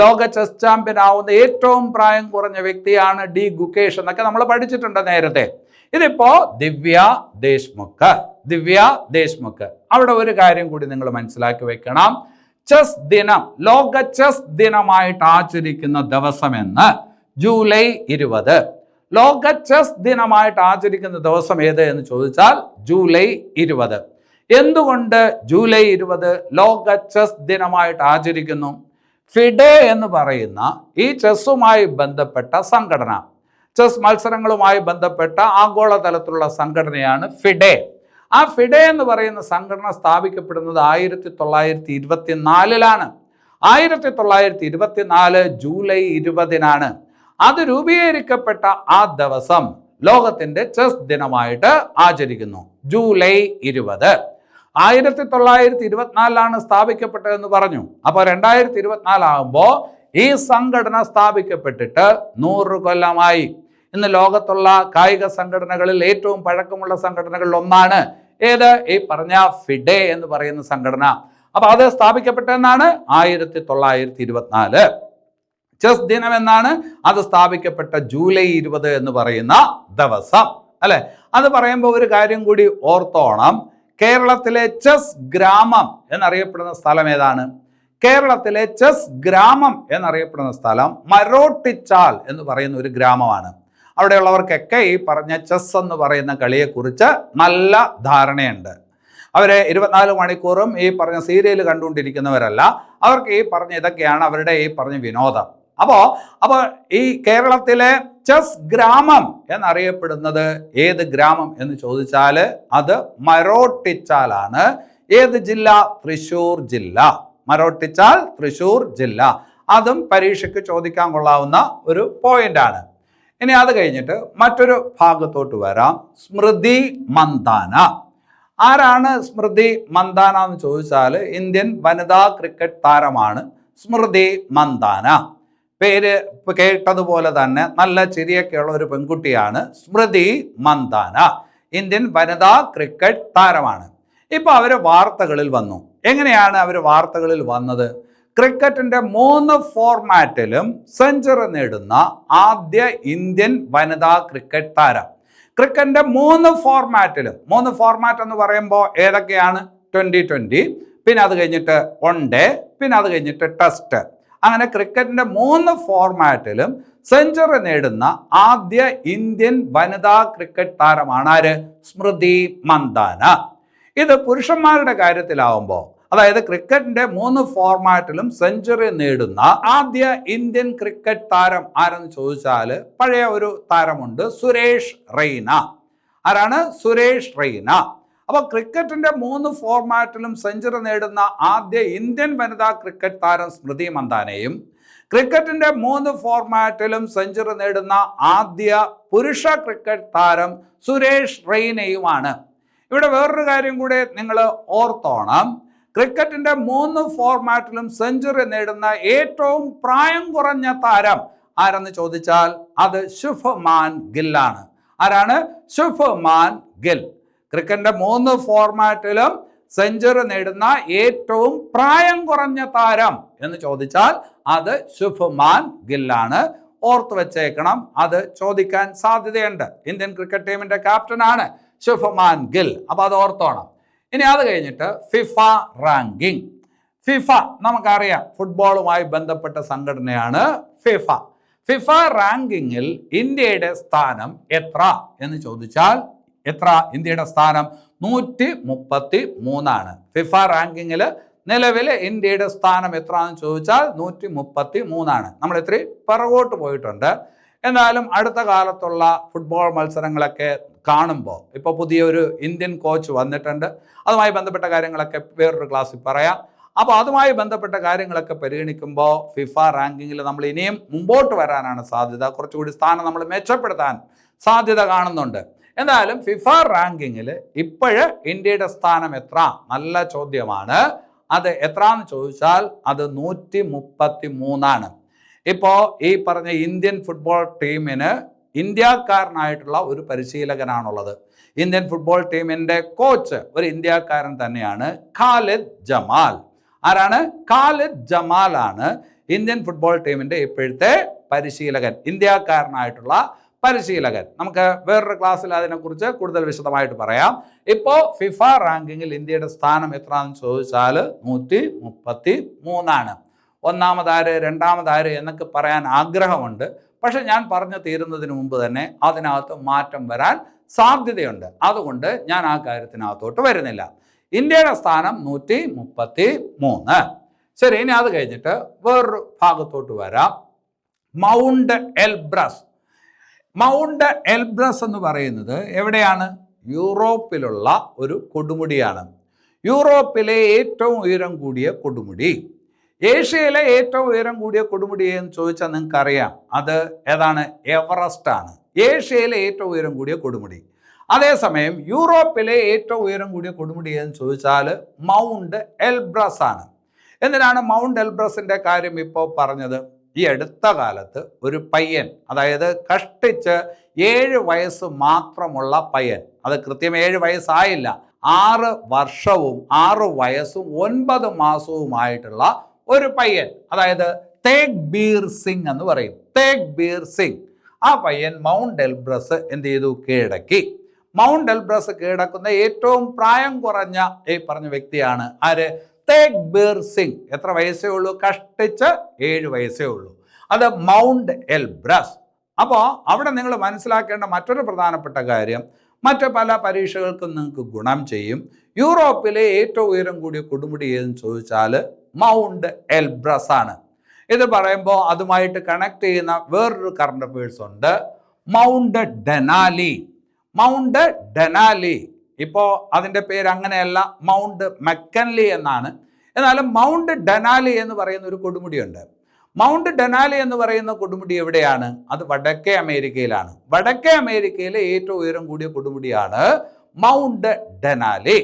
ലോക ചെസ് ചാമ്പ്യൻ ആവുന്ന ഏറ്റവും പ്രായം കുറഞ്ഞ വ്യക്തിയാണ് ഡി ഗുകേഷ് എന്നൊക്കെ നമ്മൾ പഠിച്ചിട്ടുണ്ട് നേരത്തെ. ഇതിപ്പോ ദിവ്യ ദേശ്മുഖ്. അവിടെ ഒരു കാര്യം കൂടി നിങ്ങൾ മനസ്സിലാക്കി വെക്കണം. ചെസ് ദിനം, ലോക ചെസ് ദിനമായിട്ട് ആചരിക്കുന്ന ദിവസം എന്ന് ജൂലൈ 20. ലോക ചെസ് ദിനമായിട്ട് ആചരിക്കുന്ന ദിവസം ഏത് എന്ന് ചോദിച്ചാൽ ജൂലൈ 20. എന്തുകൊണ്ട് ജൂലൈ 20 ലോക ചെസ് ദിനമായിട്ട് ആചരിക്കുന്നു? ഫിഡെ എന്ന് പറയുന്ന ഈ ചെസ്സുമായി ബന്ധപ്പെട്ട സംഘടന, ചെസ് മത്സരങ്ങളുമായി ബന്ധപ്പെട്ട ആഗോളതലത്തിലുള്ള സംഘടനയാണ് ഫിഡെ. ആ ഫിഡെ എന്ന് പറയുന്ന സംഘടന സ്ഥാപിക്കപ്പെടുന്നത് 1924 1924 ജൂലൈ 20 അത് രൂപീകരിക്കപ്പെട്ട ആ ദിവസം ലോകത്തിന്റെ ചെസ് ദിനമായിട്ട് ആചരിക്കുന്നു. ജൂലൈ 20 1924 സ്ഥാപിക്കപ്പെട്ടതെന്ന് പറഞ്ഞു. അപ്പോൾ 2024 ആകുമ്പോൾ ഈ സംഘടന സ്ഥാപിക്കപ്പെട്ടിട്ട് 100 കൊല്ലമായി. ഇന്ന് ലോകത്തുള്ള കായിക സംഘടനകളിൽ ഏറ്റവും പഴക്കമുള്ള സംഘടനകളിൽ ഒന്നാണ് ഏത്? ഈ പറഞ്ഞ ഫിഡെ എന്ന് പറയുന്ന സംഘടന. അപ്പൊ അത് സ്ഥാപിക്കപ്പെട്ടതെന്നാണ് 1924. ചെസ് ദിനം എന്നാണ് അത് സ്ഥാപിക്കപ്പെട്ട ജൂലൈ 20 എന്ന് പറയുന്ന ദിവസം അല്ലെ. അത് പറയുമ്പോൾ ഒരു കാര്യം കൂടി ഓർത്തോണം. കേരളത്തിലെ ചെസ് ഗ്രാമം എന്നറിയപ്പെടുന്ന സ്ഥലം ഏതാണ്? കേരളത്തിലെ ചെസ് ഗ്രാമം എന്നറിയപ്പെടുന്ന സ്ഥലം മരോട്ടിച്ചാൽ എന്ന് പറയുന്ന ഒരു ഗ്രാമമാണ്. അവിടെയുള്ളവർക്കൊക്കെ ഈ പറഞ്ഞ ചെസ് എന്ന് പറയുന്ന കളിയെക്കുറിച്ച് നല്ല ധാരണയുണ്ട്. അവര് 24 മണിക്കൂറും ഈ പറഞ്ഞ സീരിയൽ കണ്ടുകൊണ്ടിരിക്കുന്നവരല്ല. അവർക്ക് ഈ പറഞ്ഞ ഇതൊക്കെയാണ് അവരുടെ ഈ പറഞ്ഞ വിനോദം. അപ്പോൾ ഈ കേരളത്തിലെ ചെസ് ഗ്രാമം എന്നറിയപ്പെടുന്നത് ഏത് ഗ്രാമം എന്ന് ചോദിച്ചാൽ അത് മരോട്ടിച്ചാലാണ്. ഏത് ജില്ല? തൃശ്ശൂർ ജില്ല. മരോട്ടിച്ചാൽ തൃശ്ശൂർ ജില്ല. അതും പരീക്ഷയ്ക്ക് ചോദിക്കാൻ കൊള്ളാവുന്ന ഒരു പോയിന്റ് ആണ്. ഇനി അത് കഴിഞ്ഞിട്ട് മറ്റൊരു ഭാഗത്തോട്ട് വരാം. സ്മൃതി മന്ദാന. ആരാണ് സ്മൃതി മന്ദാന എന്ന് ചോദിച്ചാൽ ഇന്ത്യൻ വനിതാ ക്രിക്കറ്റ് താരമാണ് സ്മൃതി മന്ദാന. പേര് കേട്ടതുപോലെ തന്നെ നല്ല ചിരിയൊക്കെയുള്ള ഒരു പെൺകുട്ടിയാണ് സ്മൃതി മന്ദാന. ഇന്ത്യൻ വനിതാ ക്രിക്കറ്റ് താരമാണ്. ഇപ്പൊ അവര് വാർത്തകളിൽ വന്നു. എങ്ങനെയാണ് അവർ വാർത്തകളിൽ വന്നത്? ക്രിക്കറ്റിന്റെ 3 ഫോർമാറ്റിലും സെഞ്ചുറി നേടുന്ന ആദ്യ ഇന്ത്യൻ വനിതാ ക്രിക്കറ്റ് താരം. ക്രിക്കറ്റിന്റെ 3 ഫോർമാറ്റിലും, 3 ഫോർമാറ്റ് എന്ന് പറയുമ്പോൾ ഏതൊക്കെയാണ്? 2020, പിന്നെ അത് കഴിഞ്ഞിട്ട് വൺ ഡേ, പിന്നെ അത് കഴിഞ്ഞിട്ട് ടെസ്റ്റ്. അങ്ങനെ ക്രിക്കറ്റിന്റെ 3 ഫോർമാറ്റിലും സെഞ്ചുറി നേടുന്ന ആദ്യ ഇന്ത്യൻ വനിതാ ക്രിക്കറ്റ് താരമാണ് ആര്? സ്മൃതി മന്ദാന. ഇത് പുരുഷന്മാരുടെ കാര്യത്തിലാവുമ്പോൾ, അതായത് ക്രിക്കറ്റിന്റെ 3 ഫോർമാറ്റിലും സെഞ്ചുറി നേടുന്ന ആദ്യ ഇന്ത്യൻ ക്രിക്കറ്റ് താരം ആരെന്ന് ചോദിച്ചാൽ പഴയ ഒരു താരമുണ്ട്, സുരേഷ് റെയ്ന. ആരാണ്? സുരേഷ് റെയ്ന. അപ്പൊ ക്രിക്കറ്റിന്റെ 3 ഫോർമാറ്റിലും സെഞ്ചുറി നേടുന്ന ആദ്യ ഇന്ത്യൻ വനിതാ ക്രിക്കറ്റ് താരം സ്മൃതി മന്ദാനയും ക്രിക്കറ്റിന്റെ 3 ഫോർമാറ്റിലും സെഞ്ചുറി നേടുന്ന ആദ്യ പുരുഷ ക്രിക്കറ്റ് താരം സുരേഷ് റെയ്നയുമാണ്. ഇവിടെ വേറൊരു കാര്യം കൂടെ നിങ്ങൾ ഓർത്തോണം. ക്രിക്കറ്റിന്റെ 3 ഫോർമാറ്റിലും സെഞ്ചുറി നേടുന്ന ഏറ്റവും പ്രായം കുറഞ്ഞ താരം ആരെന്ന് ചോദിച്ചാൽ അത് ശുഭ്മാൻ ഗില്ലാണ്. ആരാണ്? ശുഭ്മാൻ ഗിൽ. ക്രിക്കറ്റിന്റെ 3 ഫോർമാറ്റിലും സെഞ്ചുറി നേടുന്ന ഏറ്റവും പ്രായം കുറഞ്ഞ താരം എന്ന് ചോദിച്ചാൽ അത് ശുഭ്മാൻ ഗില്ലാണ്. ഓർത്തു വെച്ചേക്കണം, അത് ചോദിക്കാൻ സാധ്യതയുണ്ട്. ഇന്ത്യൻ ക്രിക്കറ്റ് ടീമിന്റെ ക്യാപ്റ്റനാണ് ശുഭ്മാൻ ഗിൽ. അപ്പൊ അത് ഓർത്തോണം. ഇനി അത് കഴിഞ്ഞിട്ട് ഫിഫ റാങ്കിങ്. ഫിഫ നമുക്കറിയാം, ഫുട്ബോളുമായി ബന്ധപ്പെട്ട സംഘടനയാണ് ഫിഫ. ഫിഫ റാങ്കിങ്ങിൽ ഇന്ത്യയുടെ സ്ഥാനം എത്ര എന്ന് ചോദിച്ചാൽ എത്ര? ഇന്ത്യയുടെ സ്ഥാനം 133. ഫിഫ റാങ്കിങ്ങിൽ നിലവിൽ ഇന്ത്യയുടെ സ്ഥാനം എത്രയാണെന്ന് ചോദിച്ചാൽ 133. നമ്മൾ ഇത്തിരി പിറകോട്ട് പോയിട്ടുണ്ട്. എന്നാലും അടുത്ത കാലത്തുള്ള ഫുട്ബോൾ മത്സരങ്ങളൊക്കെ കാണുമ്പോൾ, ഇപ്പോൾ പുതിയൊരു ഇന്ത്യൻ കോച്ച് വന്നിട്ടുണ്ട്, അതുമായി ബന്ധപ്പെട്ട കാര്യങ്ങളൊക്കെ വേറൊരു ക്ലാസ്സിൽ പറയാം. അപ്പോൾ അതുമായി ബന്ധപ്പെട്ട കാര്യങ്ങളൊക്കെ പരിഗണിക്കുമ്പോൾ ഫിഫ റാങ്കിങ്ങിൽ നമ്മൾ ഇനിയും മുമ്പോട്ട് വരാനാണ് സാധ്യത. കുറച്ചുകൂടി സ്ഥാനം നമ്മൾ മെച്ചപ്പെടുത്താൻ സാധ്യത കാണുന്നുണ്ട്. എന്തായാലും ഫിഫ റാങ്കിങ്ങിൽ ഇപ്പോഴ് ഇന്ത്യയുടെ സ്ഥാനം എത്ര? നല്ല ചോദ്യമാണ്. അത് എത്രാന്ന് ചോദിച്ചാൽ അത് 133. ഇപ്പോൾ ഈ പറഞ്ഞ ഇന്ത്യൻ ഫുട്ബോൾ ടീമിന് ഇന്ത്യക്കാരനായിട്ടുള്ള ഒരു പരിശീലകനാണുള്ളത്. ഇന്ത്യൻ ഫുട്ബോൾ ടീമിൻ്റെ കോച്ച് ഒരു ഇന്ത്യക്കാരൻ തന്നെയാണ്, ഖാലിദ് ജമാൽ. ആരാണ്? ഖാലിദ് ജമാലാണ് ഇന്ത്യൻ ഫുട്ബോൾ ടീമിൻ്റെ ഇപ്പോഴത്തെ പരിശീലകൻ, ഇന്ത്യക്കാരനായിട്ടുള്ള പരിശീലകൻ. നമുക്ക് വേറൊരു ക്ലാസ്സിൽ അതിനെക്കുറിച്ച് കൂടുതൽ വിശദമായിട്ട് പറയാം. ഇപ്പോൾ ഫിഫ റാങ്കിങ്ങിൽ ഇന്ത്യയുടെ സ്ഥാനം എത്രയാണെന്ന് ചോദിച്ചാൽ 133. ഒന്നാമതാര് രണ്ടാമതാര് എന്നൊക്കെ പറയാൻ ആഗ്രഹമുണ്ട്. പക്ഷെ ഞാൻ പറഞ്ഞു തീരുന്നതിന് മുമ്പ് തന്നെ അതിനകത്ത് മാറ്റം വരാൻ സാധ്യതയുണ്ട്. അതുകൊണ്ട് ഞാൻ ആ കാര്യത്തിനകത്തോട്ട് വരുന്നില്ല. ഇന്ത്യയുടെ സ്ഥാനം 133. ശരി, ഇനി അത് കഴിഞ്ഞിട്ട് വേറൊരു ഭാഗത്തോട്ട് വരാം. Mount Elbrus. മൗണ്ട് എൽബ്രസ് എന്ന് പറയുന്നത് എവിടെയാണ്? യൂറോപ്പിലുള്ള ഒരു കൊടുമുടിയാണ്. യൂറോപ്പിലെ ഏറ്റവും ഉയരം കൂടിയ കൊടുമുടി. ഏഷ്യയിലെ ഏറ്റവും ഉയരം കൂടിയ കൊടുമുടി എന്ന് ചോദിച്ചാൽ നിങ്ങൾക്ക് അറിയാം, അത് ഏതാണ്? എവറസ്റ്റ് ആണ് ഏഷ്യയിലെ ഏറ്റവും ഉയരം കൂടിയ കൊടുമുടി. അതേസമയം യൂറോപ്പിലെ ഏറ്റവും ഉയരം കൂടിയ കൊടുമുടി എന്ന് ചോദിച്ചാൽ മൗണ്ട് എൽബ്രസ് ആണ്. എന്തിനാണ് മൗണ്ട് എൽബ്രസിന്റെ കാര്യം ഇപ്പോൾ പറഞ്ഞത്? ഈ അടുത്ത കാലത്ത് ഒരു പയ്യൻ, അതായത് കഷ്ടിച്ച് 7 വയസ്സ് മാത്രമുള്ള പയ്യൻ, അത് കൃത്യം 7 വയസ്സായില്ല, 6 വർഷവും 6 വയസ്സും 9 മാസവുമായിട്ടുള്ള ഒരു പയ്യൻ, അതായത് തേഗ് ബീർ സിംഗ് എന്ന് പറയും, തേഗ് ബീർ സിംഗ്. ആ പയ്യൻ മൗണ്ട് എൽബ്രസ് എന്ത് ചെയ്തു? കീഴടക്കി. മൗണ്ട് എൽബ്രസ് കീഴടക്കുന്ന ഏറ്റവും പ്രായം കുറഞ്ഞ ഈ പറഞ്ഞ വ്യക്തിയാണ് ആര്? തേഗ് ബീർ സിംഗ്. എത്ര വയസ്സേ ഉള്ളൂ? കഷ്ടിച്ച് 7 വയസ്സേ ഉള്ളൂ. അത് മൗണ്ട് എൽബ്രസ്. അപ്പോൾ അവിടെ നിങ്ങൾ മനസ്സിലാക്കേണ്ട മറ്റൊരു പ്രധാനപ്പെട്ട കാര്യം, മറ്റ് പല പരീക്ഷകൾക്കും നിങ്ങൾക്ക് ഗുണം ചെയ്യും. യൂറോപ്പിലെ ഏറ്റവും ഉയരം കൂടിയ കൊടുമുടി ഏതെന്ന് ചോദിച്ചാൽ മൗണ്ട് എൽബ്രസ് ആണ്. ഇത് പറയുമ്പോൾ അതുമായിട്ട് കണക്ട് ചെയ്യുന്ന വേറൊരു കറണ്ട് അഫയേഴ്സ് ഉണ്ട്, മൗണ്ട് ഡെനാലി. മൗണ്ട് ഡെനാലി ഇപ്പോൾ അതിൻ്റെ പേര് അങ്ങനെയല്ല, മൗണ്ട് മെക്കൻലി എന്നാണ്. എന്നാലും മൗണ്ട് ഡെനാലി എന്ന് പറയുന്ന ഒരു കൊടുമുടിയുണ്ട്. മൗണ്ട് ഡെനാലി എന്ന് പറയുന്ന കൊടുമുടി എവിടെയാണ്? അത് വടക്കേ അമേരിക്കയിലാണ്. വടക്കേ അമേരിക്കയിലെ ഏറ്റവും ഉയരം കൂടിയ കൊടുമുടിയാണ് മൗണ്ട് ഡെനാലി,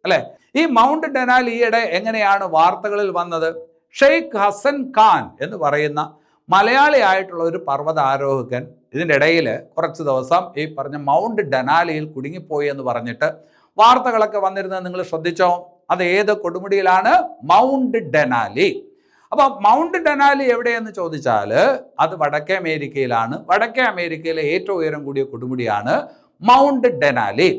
അല്ലെ? ഈ മൗണ്ട് ഡെനാലി ഈയിടെ എങ്ങനെയാണ് വാർത്തകളിൽ വന്നത്? ഷെയ്ഖ് ഹസൻ ഖാൻ എന്ന് പറയുന്ന മലയാളി ആയിട്ടുള്ള ഒരു പർവ്വത ആരോഹകൻ ഇതിൻ്റെ ഇടയിൽ കുറച്ച് ദിവസം ഈ പറഞ്ഞ മൗണ്ട് ഡെനാലിയിൽ കുടുങ്ങിപ്പോയി എന്ന് പറഞ്ഞിട്ട് വാർത്തകളൊക്കെ വന്നിരുന്നത് നിങ്ങൾ ശ്രദ്ധിച്ചോ? അത് ഏത് കൊടുമുടിയിലാണ്? Mount Denali. അപ്പോൾ മൗണ്ട് ഡെനാലി എവിടെയെന്ന് ചോദിച്ചാൽ അത് വടക്കേ അമേരിക്കയിലാണ്. വടക്കേ അമേരിക്കയിലെ ഏറ്റവും ഉയരം കൂടിയ കൊടുമുടിയാണ് മൗണ്ട് ഡെനാലി.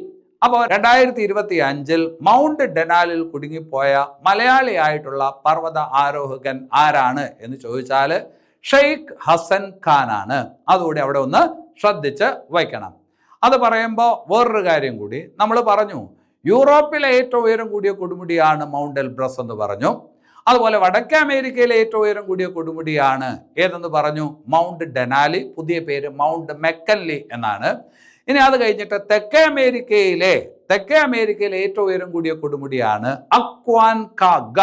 അപ്പോൾ 2025 മൗണ്ട് ഡെനാലിൽ കുടുങ്ങിപ്പോയ മലയാളി ആയിട്ടുള്ള പർവ്വത ആരോഹകൻ ആരാണ് എന്ന് ചോദിച്ചാൽ ഷെയ്ഖ് ഹസൻ ഖാൻ ആണ്. അതുകൂടി അവിടെ ഒന്ന് ശ്രദ്ധിച്ച് വയ്ക്കണം. അത് പറയുമ്പോൾ വേറൊരു കാര്യം കൂടി നമ്മൾ പറഞ്ഞു, യൂറോപ്പിലെ ഏറ്റവും ഉയരം കൂടിയ കൊടുമുടിയാണ് മൗണ്ട് എൽബ്രസ് എന്ന് പറഞ്ഞു. അതുപോലെ വടക്കേ അമേരിക്കയിലെ ഏറ്റവും ഉയരം കൂടിയ കൊടുമുടിയാണ് ഏതെന്ന് പറഞ്ഞു? Mount Denali. പുതിയ പേര് മൗണ്ട് മെക്കൻലി എന്നാണ്. ഇനി അത് കഴിഞ്ഞിട്ട് തെക്കേ അമേരിക്കയിലെ ഏറ്റവും ഉയരം കൂടിയ കൊടുമുടിയാണ് അക്വാൻകാഗ.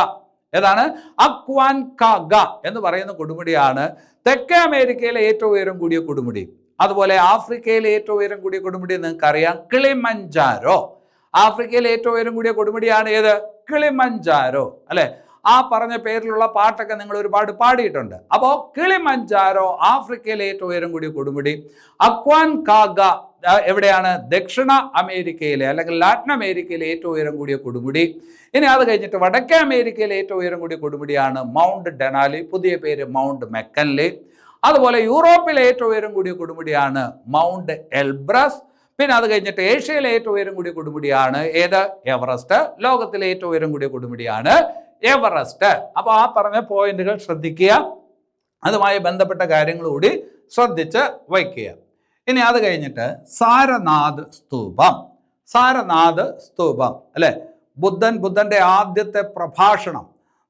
ഏതാണ്? അക്വാൻകാഗ എന്ന് പറയുന്ന കൊടുമുടിയാണ് തെക്കേ അമേരിക്കയിലെ ഏറ്റവും ഉയരം കൂടിയ കൊടുമുടി. അതുപോലെ ആഫ്രിക്കയിലെ ഏറ്റവും ഉയരം കൂടിയ കൊടുമുടി നിങ്ങൾക്കറിയാം, കിളിമഞ്ചാരോ. ആഫ്രിക്കയിലെ ഏറ്റവും ഉയരം കൂടിയ കൊടുമുടിയാണ് ഏത്? കിളിമഞ്ചാരോ, അല്ലെ? ആ പറഞ്ഞ പേരിലുള്ള പാട്ടൊക്കെ നിങ്ങൾ ഒരുപാട് പാടിയിട്ടുണ്ട്. അപ്പോൾ കിളിമഞ്ചാരോ ആഫ്രിക്കയിലെ ഏറ്റവും ഉയരം കൂടിയ കൊടുമുടി. അക്വാൻകാഗ എവിടെയാണ്? ദക്ഷിണ അമേരിക്കയിലെ അല്ലെങ്കിൽ ലാറ്റിൻ അമേരിക്കയിലെ ഏറ്റവും ഉയരം കൂടിയ കൊടുമുടി. ഇനി അത് കഴിഞ്ഞിട്ട് വടക്കേ അമേരിക്കയിലെ ഏറ്റവും ഉയരം കൂടിയ കൊടുമുടിയാണ് മൗണ്ട് ഡെനാലി. പുതിയ പേര് മൗണ്ട് മെക്കൻലി. അതുപോലെ യൂറോപ്പിലെ ഏറ്റവും ഉയരം കൂടിയ കൊടുമുടിയാണ് മൗണ്ട് എൽബ്രസ്. പിന്നെ അത് കഴിഞ്ഞിട്ട് ഏഷ്യയിലെ ഏറ്റവും ഉയരം കൂടിയ കൊടുമുടിയാണ് ഏത്? എവറസ്റ്റ്. ലോകത്തിലെ ഏറ്റവും ഉയരം കൂടിയ കൊടുമുടിയാണ് എവറസ്റ്റ്. അപ്പോൾ ആ പറഞ്ഞ പോയിന്റുകൾ ശ്രദ്ധിക്കുക, അതുമായി ബന്ധപ്പെട്ട കാര്യങ്ങൾ കൂടി ശ്രദ്ധിച്ച് വയ്ക്കുക. ഇനി അത് കഴിഞ്ഞിട്ട് സാരനാഥ് സ്തൂപം. സാരനാഥ് സ്തൂപം അല്ലെ, ബുദ്ധന്റെ ആദ്യത്തെ പ്രഭാഷണം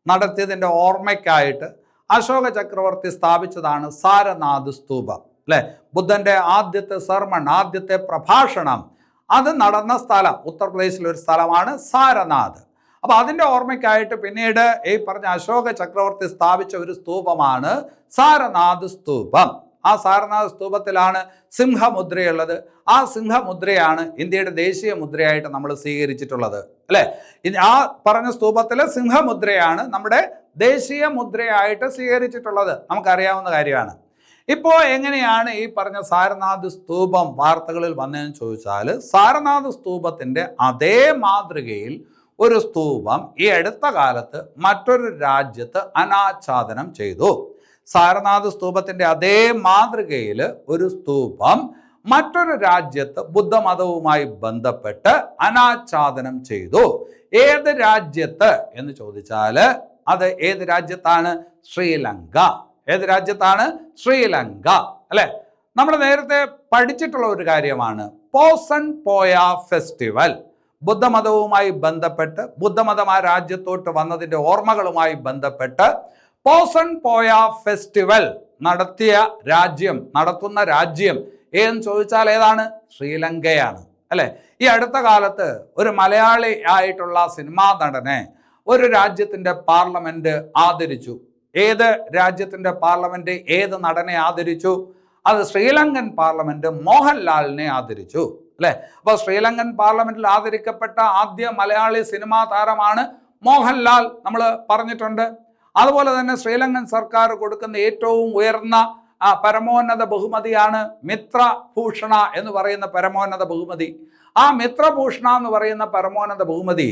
നടത്തിയതിൻ്റെ ഓർമ്മയ്ക്കായിട്ട് അശോക ചക്രവർത്തി സ്ഥാപിച്ചതാണ് സാരനാഥ് സ്തൂപം, അല്ലെ? ബുദ്ധന്റെ ആദ്യത്തെ സർമൺ, ആദ്യത്തെ പ്രഭാഷണം അത് നടന്ന സ്ഥലം ഉത്തർപ്രദേശിലെ ഒരു സ്ഥലമാണ് സാരനാഥ്. അപ്പൊ അതിൻ്റെ ഓർമ്മയ്ക്കായിട്ട് പിന്നീട് ഈ പറഞ്ഞ അശോക ചക്രവർത്തി സ്ഥാപിച്ച ഒരു സ്തൂപമാണ് സാരനാഥ് സ്തൂപം. ആ സാരനാഥ് സ്തൂപത്തിലാണ് സിംഹമുദ്രയുള്ളത്. ആ സിംഹമുദ്രയാണ് ഇന്ത്യയുടെ ദേശീയ മുദ്രയായിട്ട് നമ്മൾ സ്വീകരിച്ചിട്ടുള്ളത്, അല്ലേ? ആ പറഞ്ഞ സ്തൂപത്തിലെ സിംഹമുദ്രയാണ് നമ്മുടെ ദേശീയ മുദ്രയായിട്ട് സ്വീകരിച്ചിട്ടുള്ളത്, നമുക്കറിയാവുന്ന കാര്യമാണ്. ഇപ്പോൾ എങ്ങനെയാണ് ഈ പറഞ്ഞ സാരനാഥ് സ്തൂപം വാർത്തകളിൽ വന്നതെന്ന് ചോദിച്ചാൽ, സാരനാഥ് സ്തൂപത്തിൻ്റെ അതേ മാതൃകയിൽ ഒരു സ്തൂപം ഈ അടുത്ത കാലത്ത് മറ്റൊരു രാജ്യത്ത് അനാച്ഛാദനം ചെയ്തു. സാരനാഥ് സ്തൂപത്തിൻ്റെ അതേ മാതൃകയിൽ ഒരു സ്തൂപം മറ്റൊരു രാജ്യത്ത് ബുദ്ധമതവുമായി ബന്ധപ്പെട്ട് അനാച്ഛാദനം ചെയ്തു. ഏത് രാജ്യത്ത് എന്ന് ചോദിച്ചാൽ അത് ഏത് രാജ്യത്താണ്? ശ്രീലങ്ക. ഏത് രാജ്യത്താണ്? ശ്രീലങ്ക, അല്ലെ? നമ്മൾ നേരത്തെ പഠിച്ചിട്ടുള്ള ഒരു കാര്യമാണ് പോസൺ പോയ ഫെസ്റ്റിവൽ. ബുദ്ധമതവുമായി ബന്ധപ്പെട്ട് ബുദ്ധമതം ആ രാജ്യത്തോട്ട് വന്നതിൻ്റെ ഓർമ്മകളുമായി ബന്ധപ്പെട്ട് പോസൺ പോയ ഫെസ്റ്റിവൽ നടത്തുന്ന രാജ്യം എന്ന് ചോദിച്ചാൽ ഏതാണ്? ശ്രീലങ്കയാണ്, അല്ലെ? ഈ അടുത്ത കാലത്ത് ഒരു മലയാളി ആയിട്ടുള്ള സിനിമാ നടനെ ഒരു രാജ്യത്തിൻ്റെ പാർലമെന്റ് ആദരിച്ചു. ഏത് രാജ്യത്തിൻ്റെ പാർലമെന്റ് ഏത് നടനെ ആദരിച്ചു? അത് ശ്രീലങ്കൻ പാർലമെന്റ് മോഹൻലാലിനെ ആദരിച്ചു, അല്ലെ? അപ്പോൾ ശ്രീലങ്കൻ പാർലമെന്റിൽ ആദരിക്കപ്പെട്ട ആദ്യ മലയാളി സിനിമാ താരമാണ് മോഹൻലാൽ, നമ്മൾ പറഞ്ഞിട്ടുണ്ട്. അതുപോലെ തന്നെ ശ്രീലങ്കൻ സർക്കാർ കൊടുക്കുന്ന ഏറ്റവും ഉയർന്ന പരമോന്നത ബഹുമതിയാണ് മിത്രഭൂഷണ എന്ന് പറയുന്ന പരമോന്നത ബഹുമതി. ആ മിത്രഭൂഷണ എന്ന് പറയുന്ന പരമോന്നത ബഹുമതി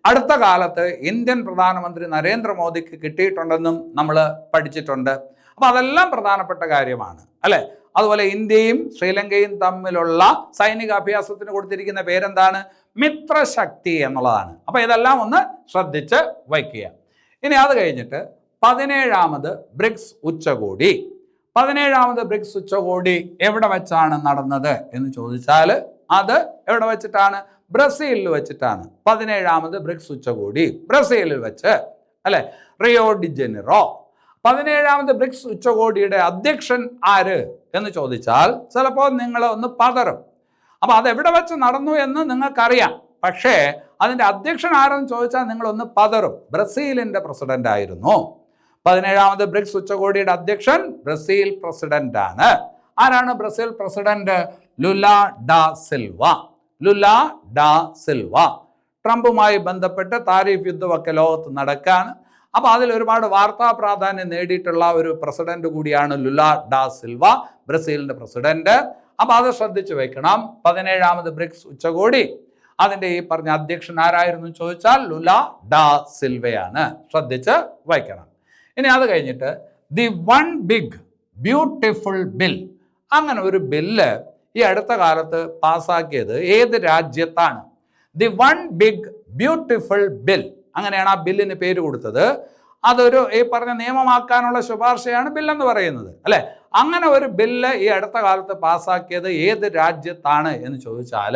അടുത്ത കാലത്ത് ഇന്ത്യൻ പ്രധാനമന്ത്രി നരേന്ദ്രമോദിക്ക് കിട്ടിയിട്ടുണ്ടെന്നും നമ്മൾ പഠിച്ചിട്ടുണ്ട്. അപ്പം അതെല്ലാം പ്രധാനപ്പെട്ട കാര്യമാണ്, അല്ലെ? അതുപോലെ ഇന്ത്യയും ശ്രീലങ്കയും തമ്മിലുള്ള സൈനിക അഭ്യാസത്തിന് കൊടുത്തിരിക്കുന്ന പേരെന്താണ്? മിത്രശക്തി എന്നുള്ളതാണ്. അപ്പം ഇതെല്ലാം ഒന്ന് ശ്രദ്ധിച്ച് വയ്ക്കുക. ഇനി അത് കഴിഞ്ഞിട്ട് 17ാമത് ബ്രിക്സ് ഉച്ചകോടി. 17ാമത് ബ്രിക്സ് ഉച്ചകോടി എവിടെ വെച്ചാണ് നടന്നത് എന്ന് ചോദിച്ചാൽ അത് എവിടെ വെച്ചിട്ടാണ്? ബ്രസീലിൽ വെച്ചിട്ടാണ്. 17ാമത് ബ്രിക്സ് ഉച്ചകോടി ബ്രസീലിൽ വെച്ച്, അല്ലെ? Rio de Janeiro. 17ാമത് ബ്രിക്സ് ഉച്ചകോടിയുടെ അധ്യക്ഷൻ ആര് എന്ന് ചോദിച്ചാൽ ചിലപ്പോൾ നിങ്ങൾ ഒന്ന് പതറും. അപ്പം അതെവിടെ വെച്ച് നടന്നു എന്ന് നിങ്ങൾക്കറിയാം, പക്ഷേ അതിൻ്റെ അധ്യക്ഷൻ ആരെന്ന് ചോദിച്ചാൽ നിങ്ങളൊന്ന് പതറും. ബ്രസീലിൻ്റെ പ്രസിഡന്റ് ആയിരുന്നു. 17ാമത് ബ്രിക്സ് ഉച്ചകോടിയുടെ അധ്യക്ഷൻ ബ്രസീൽ പ്രസിഡന്റ് ആണ്. ആരാണ് Brazil president? Lula da Silva. Lula da Silva. ട്രംപുമായി ബന്ധപ്പെട്ട് താരിഫ് യുദ്ധമൊക്കെ ലോകത്ത് നടക്കാണ്. അപ്പോൾ അതിൽ ഒരുപാട് വാർത്താ പ്രാധാന്യം നേടിയിട്ടുള്ള ഒരു പ്രസിഡന്റ് കൂടിയാണ് ലുല ഡാ സിൽവ, ബ്രസീലിൻ്റെ പ്രസിഡന്റ്. അപ്പോൾ അത് ശ്രദ്ധിച്ചു വെക്കണം. 17ാമത് ബ്രിക്സ് ഉച്ചകോടി അതിൻ്റെ ഈ പറഞ്ഞ അധ്യക്ഷൻ ആരായിരുന്നു ചോദിച്ചാൽ ലുല ഡാ സിൽവയാണ്. ശ്രദ്ധിച്ച് വയ്ക്കണം. ഇനി അത് കഴിഞ്ഞിട്ട് the one big beautiful bill. അങ്ങനെ ഒരു ബില്ല് ഈ അടുത്ത കാലത്ത് പാസ്സാക്കിയത് ഏത് രാജ്യത്താണ്? The one big beautiful bill, അങ്ങനെയാണ് ആ ബില്ലിന് പേര് കൊടുത്തത്. അതൊരു ഈ പറഞ്ഞ നിയമമാക്കാനുള്ള ശുപാർശയാണ് ബില്ലെന്ന് പറയുന്നത്, അല്ലെ? അങ്ങനെ ഒരു ബില്ല് ഈ അടുത്ത കാലത്ത് പാസ്സാക്കിയത് ഏത് രാജ്യത്താണ് എന്ന് ചോദിച്ചാൽ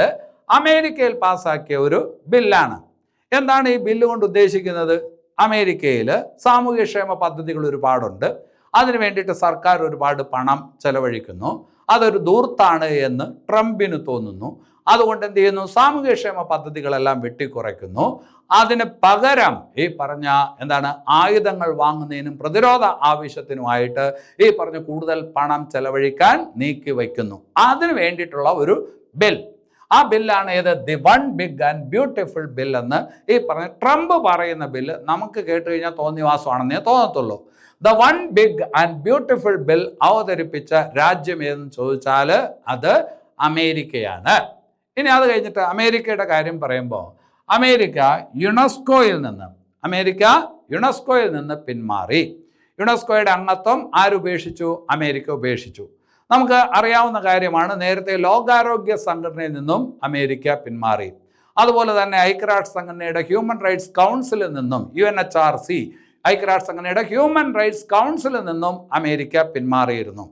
അമേരിക്കയിൽ പാസ്സാക്കിയ ഒരു ബില്ലാണ്. എന്താണ് ഈ ബില്ല് കൊണ്ട് ഉദ്ദേശിക്കുന്നത്? അമേരിക്കയിൽ സാമൂഹ്യക്ഷേമ പദ്ധതികൾ ഒരുപാടുണ്ട്. അതിനു വേണ്ടിയിട്ട് സർക്കാർ ഒരുപാട് പണം ചെലവഴിക്കുന്നു. അതൊരു ധൂർത്താണ് എന്ന് ട്രംപിന് തോന്നുന്നു. അതുകൊണ്ട് എന്ത് ചെയ്യുന്നു? സാമൂഹ്യക്ഷേമ പദ്ധതികളെല്ലാം വെട്ടിക്കുറയ്ക്കുന്നു. അതിന് പകരം ഈ പറഞ്ഞ എന്താണ് ആയുധങ്ങൾ വാങ്ങുന്നതിനും പ്രതിരോധ ആവശ്യത്തിനുമായിട്ട് ഈ പറഞ്ഞ കൂടുതൽ പണം ചെലവഴിക്കാൻ നീക്കി വയ്ക്കുന്നു. അതിനു വേണ്ടിയിട്ടുള്ള ഒരു ബിൽ. ആ ബില്ലാണ് ഏത്? The one big and beautiful bill എന്ന് ഈ പറഞ്ഞ ട്രംപ് പറയുന്ന ബില്ല് നമുക്ക് കേട്ട് കഴിഞ്ഞാൽ തോന്നിവാസമാണെന്നേ തോന്നത്തുള്ളൂ. The one big and beautiful bill അവതരിപ്പിച്ച രാജ്യം ഏതെന്ന് ചോദിച്ചാൽ അത് അമേരിക്കയാണ്. ഇനി അത് കഴിഞ്ഞിട്ട് അമേരിക്കയുടെ കാര്യം പറയുമ്പോൾ അമേരിക്ക യുനെസ്കോയിൽ നിന്ന് പിന്മാറി. യുനെസ്കോയുടെ അംഗത്വം ആരുപേക്ഷിച്ചു? അമേരിക്ക ഉപേക്ഷിച്ചു. നമുക്ക് അറിയാവുന്ന കാര്യമാണ്. നേരത്തെ ലോകാരോഗ്യ സംഘടനയിൽ നിന്നും അമേരിക്ക പിന്മാറി. അതുപോലെ തന്നെ ഐക്യരാഷ്ട്ര സംഘടനയുടെ ഹ്യൂമൻ റൈറ്റ്സ് കൗൺസിലിൽ നിന്നും UNHRC ഐക്യരാഷ്ട്ര സംഘടനയുടെ ഹ്യൂമൻ റൈറ്റ്സ് കൗൺസിലിൽ നിന്നും അമേരിക്ക പിന്മാറിയിരുന്നു.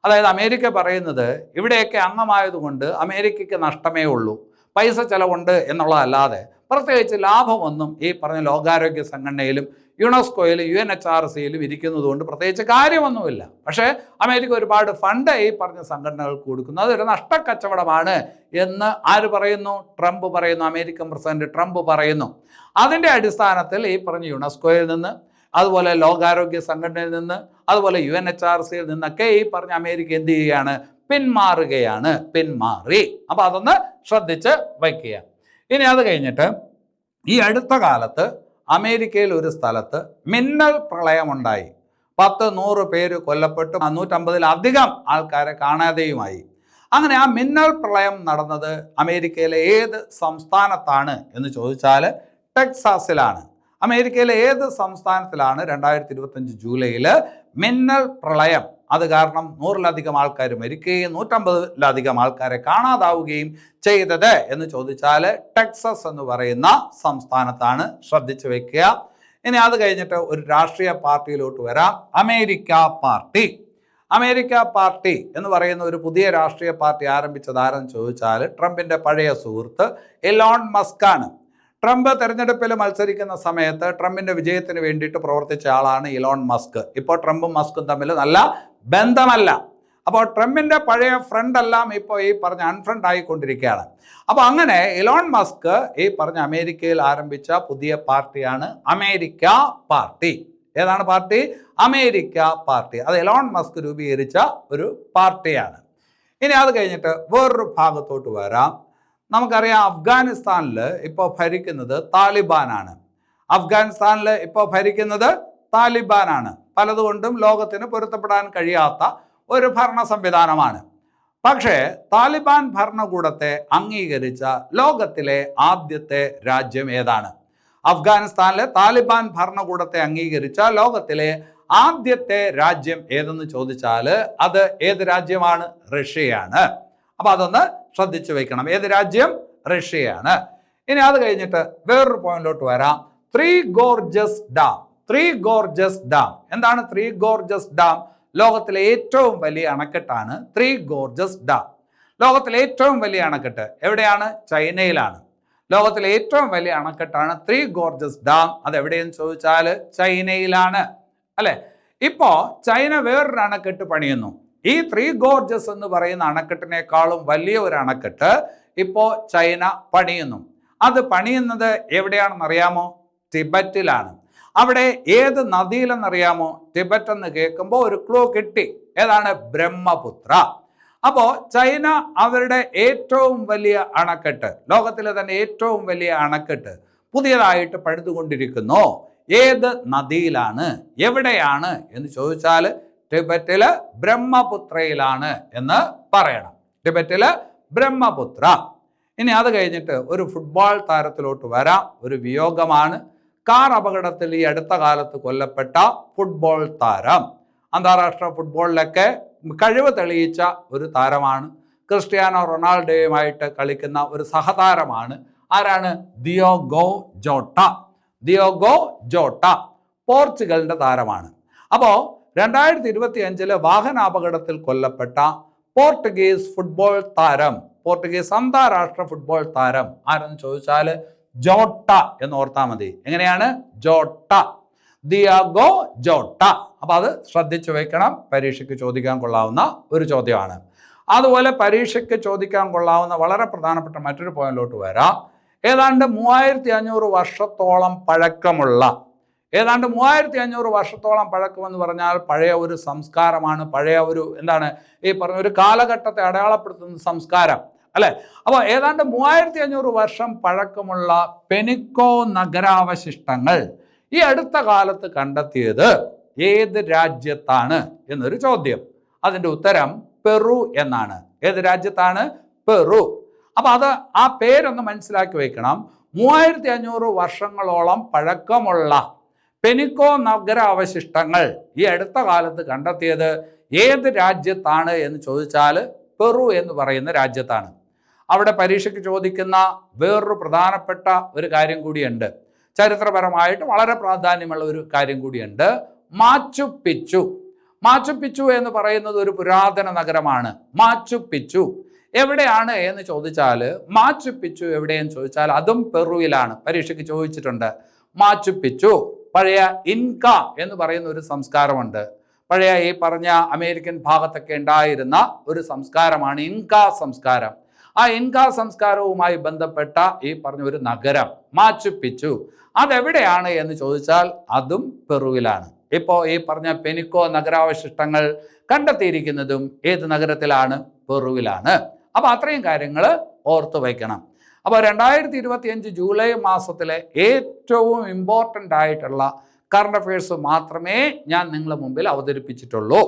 അതായത് അമേരിക്ക പറയുന്നത് ഇവിടെയൊക്കെ അംഗമായതുകൊണ്ട് അമേരിക്കയ്ക്ക് നഷ്ടമേ ഉള്ളൂ, പൈസ ചെലവുണ്ട് എന്നുള്ളതല്ലാതെ പ്രത്യേകിച്ച് ലാഭമൊന്നും ഈ പറഞ്ഞ ലോകാരോഗ്യ സംഘടനയിലും യുനെസ്കോയിലും UNHRCയിലും ഇരിക്കുന്നത് കൊണ്ട് പ്രത്യേകിച്ച് കാര്യമൊന്നുമില്ല. പക്ഷേ അമേരിക്ക ഒരുപാട് ഫണ്ട് ഈ പറഞ്ഞ സംഘടനകൾക്ക് കൊടുക്കുന്നു. അതൊരു നഷ്ടക്കച്ചവടമാണ് എന്ന് ആര് പറയുന്നു? ട്രംപ് പറയുന്നു. അമേരിക്കൻ പ്രസിഡന്റ് ട്രംപ് പറയുന്നു. അതിൻ്റെ അടിസ്ഥാനത്തിൽ ഈ പറഞ്ഞ യുനെസ്കോയിൽ നിന്ന്, അതുപോലെ ലോകാരോഗ്യ സംഘടനയിൽ നിന്ന്, അതുപോലെ UNHRCയിൽ നിന്നൊക്കെ ഈ പറഞ്ഞ അമേരിക്ക എന്ത് ചെയ്യുകയാണ്? പിന്മാറി. അപ്പൊ അതൊന്ന് ശ്രദ്ധിച്ച് വയ്ക്കുക. ഇനി അത് കഴിഞ്ഞിട്ട് ഈ അടുത്ത കാലത്ത് അമേരിക്കയിൽ ഒരു സ്ഥലത്ത് മിന്നൽ പ്രളയമുണ്ടായി. 10-100 പേര് കൊല്ലപ്പെട്ടു, 550-ലധികം ആൾക്കാരെ കാണാതെയുമായി. അങ്ങനെ ആ മിന്നൽ പ്രളയം നടന്നത് അമേരിക്കയിലെ ഏത് സംസ്ഥാനത്താണ് എന്ന് ചോദിച്ചാൽ ടെക്സാസിലാണ്. അമേരിക്കയിലെ ഏത് സംസ്ഥാനത്തിലാണ് 2025 ജൂലൈയിൽ മിന്നൽ പ്രളയം അത് കാരണം 100-ലധികം ആൾക്കാർ മരിക്കുകയും 150-ലധികം ആൾക്കാരെ കാണാതാവുകയും ചെയ്തത് എന്ന് ചോദിച്ചാൽ ടെക്സസ് എന്ന് പറയുന്ന സംസ്ഥാനത്താണ്. ശ്രദ്ധിച്ചു വെക്കുക. ഇനി അത് കഴിഞ്ഞിട്ട് ഒരു രാഷ്ട്രീയ പാർട്ടിയിലോട്ട് വരാം. അമേരിക്ക പാർട്ടി എന്ന് പറയുന്ന ഒരു പുതിയ രാഷ്ട്രീയ പാർട്ടി ആരംഭിച്ചത് ആരെന്ന് ചോദിച്ചാൽ ട്രംപിന്റെ പഴയ സുഹൃത്ത് എലോൺ മസ്ക് ആണ്. ട്രംപ് തെരഞ്ഞെടുപ്പിൽ മത്സരിക്കുന്ന സമയത്ത് ട്രംപിന്റെ വിജയത്തിന് വേണ്ടിയിട്ട് പ്രവർത്തിച്ച ആളാണ് എലോൺ മസ്ക്. ഇപ്പോൾ ട്രംപും മസ്കും തമ്മിൽ നല്ല ബന്ധമല്ല. അപ്പോൾ ട്രംപിന്റെ പഴയ ഫ്രണ്ട് എല്ലാം ഇപ്പോൾ ഈ പറഞ്ഞ അൺഫ്രണ്ട് ആയിക്കൊണ്ടിരിക്കുകയാണ്. അപ്പോൾ അങ്ങനെ എലോൺ മസ്ക് ഈ പറഞ്ഞ അമേരിക്കയിൽ ആരംഭിച്ച പുതിയ പാർട്ടിയാണ് അമേരിക്ക പാർട്ടി. ഏതാണ് പാർട്ടി? America party. അത് എലോൺ മസ്ക് രൂപീകരിച്ച ഒരു പാർട്ടിയാണ്. ഇനി അത് കഴിഞ്ഞിട്ട് വേറൊരു ഭാഗത്തോട്ട് വരാം. നമുക്കറിയാം അഫ്ഗാനിസ്ഥാനിൽ ഇപ്പോൾ ഭരിക്കുന്നത് താലിബാനാണ്. പലതുകൊണ്ടും ലോകത്തിന് പൊരുത്തപ്പെടാൻ കഴിയാത്ത ഒരു ഭരണ സംവിധാനമാണ്. പക്ഷേ താലിബാൻ ഭരണകൂടത്തെ അംഗീകരിച്ച ലോകത്തിലെ ആദ്യത്തെ രാജ്യം ഏതാണ്? അഫ്ഗാനിസ്ഥാനിലെ താലിബാൻ ഭരണകൂടത്തെ അംഗീകരിച്ച ലോകത്തിലെ ആദ്യത്തെ രാജ്യം ഏതെന്ന് ചോദിച്ചാൽ അത് ഏത് രാജ്യമാണ്? റഷ്യയാണ്. അപ്പൊ അതൊന്ന് ശ്രദ്ധിച്ചു വെക്കണം. ഏത് രാജ്യം? റഷ്യയാണ്. ഇനി അത് കഴിഞ്ഞിട്ട് വേറൊരു പോയിന്റിലോട്ട് വരാം. Three Gorges dam. എന്താണ് ത്രീ ഗോർജസ് ഡാം? ലോകത്തിലെ ഏറ്റവും വലിയ അണക്കെട്ടാണ് ത്രീ ഗോർജസ് ഡാം. ലോകത്തിലെ ഏറ്റവും വലിയ അണക്കെട്ട് എവിടെയാണ്? ചൈനയിലാണ്. ലോകത്തിലെ ഏറ്റവും വലിയ അണക്കെട്ടാണ് ത്രീ ഗോർജസ് ഡാം. അത് എവിടെയെന്ന് ചോദിച്ചാൽ ചൈനയിലാണ്, അല്ലെ? ഇപ്പോ ചൈന വേറൊരു അണക്കെട്ട് പണിയുന്നു. ഈ ത്രീ ഗോർജസ് എന്ന് പറയുന്ന അണക്കെട്ടിനേക്കാളും വലിയ ഒരു അണക്കെട്ട് ഇപ്പോ ചൈന പണിയുന്നു. അത് പണിയുന്നത് എവിടെയാണെന്ന് അറിയാമോ? ടിബറ്റിലാണ്. അവിടെ ഏത് നദിയിലെന്നറിയാമോ? ടിബറ്റ് എന്ന് കേൾക്കുമ്പോൾ ഒരു ക്ലൂ കിട്ടി. ഏതാണ്? ബ്രഹ്മപുത്ര. അപ്പോ ചൈന അവരുടെ ഏറ്റവും വലിയ അണക്കെട്ട്, ലോകത്തിലെ തന്നെ ഏറ്റവും വലിയ അണക്കെട്ട് പുതിയതായിട്ട് പണിതുകൊണ്ടിരിക്കുന്നു. ഏത് നദിയിലാണ്? എവിടെയാണ് എന്ന് ചോദിച്ചാൽ ടിബറ്റില് ബ്രഹ്മപുത്രയിലാണ് എന്ന് പറയണം. ടിബറ്റില് ബ്രഹ്മപുത്ര. ഇനി അത് കഴിഞ്ഞിട്ട് ഒരു ഫുട്ബോൾ താരത്തിലോട്ട് വരാം. ഒരു വിയോഗമാണ്. കാർ അപകടത്തിൽ ഈ അടുത്ത കാലത്ത് കൊല്ലപ്പെട്ട ഫുട്ബോൾ താരം. അന്താരാഷ്ട്ര ഫുട്ബോളിലൊക്കെ കഴിവ് തെളിയിച്ച ഒരു താരമാണ്. ക്രിസ്ത്യാനോ റൊണാൾഡോയുമായിട്ട് കളിക്കുന്ന ഒരു സഹതാരമാണ്. ആരാണ്? ദിയോഗോ ജോട്ട. പോർച്ചുഗലിന്റെ താരമാണ്. അപ്പോൾ 2025 വാഹനാപകടത്തിൽ കൊല്ലപ്പെട്ട പോർട്ടുഗീസ് അന്താരാഷ്ട്ര ഫുട്ബോൾ താരം ആരെന്ന് ചോദിച്ചാൽ ജോട്ട എന്ന് ഓർത്താൽ മതി. എങ്ങനെയാണ്? Jota, Diego Jota. അപ്പൊ അത് ശ്രദ്ധിച്ചു വെക്കണം. പരീക്ഷയ്ക്ക് ചോദിക്കാൻ കൊള്ളാവുന്ന ഒരു ചോദ്യമാണ്. അതുപോലെ പരീക്ഷയ്ക്ക് ചോദിക്കാൻ കൊള്ളാവുന്ന വളരെ പ്രധാനപ്പെട്ട മറ്റൊരു പോയിന്റിലോട്ട് വരാം. ഏതാണ്ട് 3500 വർഷത്തോളം പഴക്കമുള്ള, ഏതാണ്ട് 3500 വർഷത്തോളം പഴക്കമെന്ന് പറഞ്ഞാൽ പഴയ ഒരു സംസ്കാരമാണ്. പഴയ ഒരു എന്താണ് ഈ പറഞ്ഞ ഒരു കാലഘട്ടത്തെ അടയാളപ്പെടുത്തുന്ന സംസ്കാരം, അല്ലെ? അപ്പോൾ ഏതാണ്ട് 3500 വർഷം പഴക്കമുള്ള പെനിക്കോ നഗരാവശിഷ്ടങ്ങൾ ഈ അടുത്ത കാലത്ത് കണ്ടെത്തിയത് ഏത് രാജ്യത്താണ് എന്നൊരു ചോദ്യം. അതിൻ്റെ ഉത്തരം പെറു എന്നാണ്. ഏത് രാജ്യത്താണ്? പെറു. അപ്പൊ അത് ആ പേരൊന്ന് മനസ്സിലാക്കി വെക്കണം. 3500 വർഷങ്ങളോളം പഴക്കമുള്ള പെനിക്കോ നഗരാവശിഷ്ടങ്ങൾ ഈ അടുത്ത കാലത്ത് കണ്ടെത്തിയത് ഏത് രാജ്യത്താണ് എന്ന് ചോദിച്ചാൽ പെറു എന്ന് പറയുന്ന രാജ്യത്താണ്. അവിടെ പരീക്ഷയ്ക്ക് ചോദിക്കുന്ന വേറൊരു പ്രധാനപ്പെട്ട ഒരു കാര്യം കൂടിയുണ്ട്. ചരിത്രപരമായിട്ട് വളരെ പ്രാധാന്യമുള്ള ഒരു കാര്യം കൂടിയുണ്ട്. മാച്ചു പിച്ചു എന്ന് പറയുന്നത് ഒരു പുരാതന നഗരമാണ്. മാച്ചു പിച്ചു എവിടെയാണ് എന്ന് ചോദിച്ചാൽ, മാച്ചു പിച്ചു എവിടെയെന്ന് ചോദിച്ചാൽ അതും പെറുവിലാണ്. പരീക്ഷയ്ക്ക് ചോദിച്ചിട്ടുണ്ട്. മാച്ചു പിച്ചു പഴയ ഇൻക എന്ന് പറയുന്ന ഒരു സംസ്കാരമുണ്ട്. പഴയ ഈ പറഞ്ഞ അമേരിക്കൻ ഭാഗത്തൊക്കെ ഉണ്ടായിരുന്ന ഒരു സംസ്കാരമാണ് ഇൻക സംസ്കാരം. ആ ഇൻക സംസ്കാരവുമായി ബന്ധപ്പെട്ട ഈ പറഞ്ഞ ഒരു നഗരം മാച്ചു പിച്ചു അതെവിടെയാണ് എന്ന് ചോദിച്ചാൽ അതും പെറുവിലാണ്. ഇപ്പോൾ ഈ പറഞ്ഞ പെനിക്കോ നഗരാവശിഷ്ടങ്ങൾ കണ്ടെത്തിയിരിക്കുന്നതും ഏത് നഗരത്തിലാണ്? പെറുവിലാണ്. അപ്പോൾ അത്രയും കാര്യങ്ങൾ ഓർത്തു വയ്ക്കണം. അപ്പോൾ 2025 ജൂലൈ മാസത്തിലെ ഏറ്റവും ഇമ്പോർട്ടൻ്റ് ആയിട്ടുള്ള കറണ്ട് അഫയേഴ്സ് മാത്രമേ ഞാൻ നിങ്ങളുടെ മുമ്പിൽ അവതരിപ്പിച്ചിട്ടുള്ളൂ.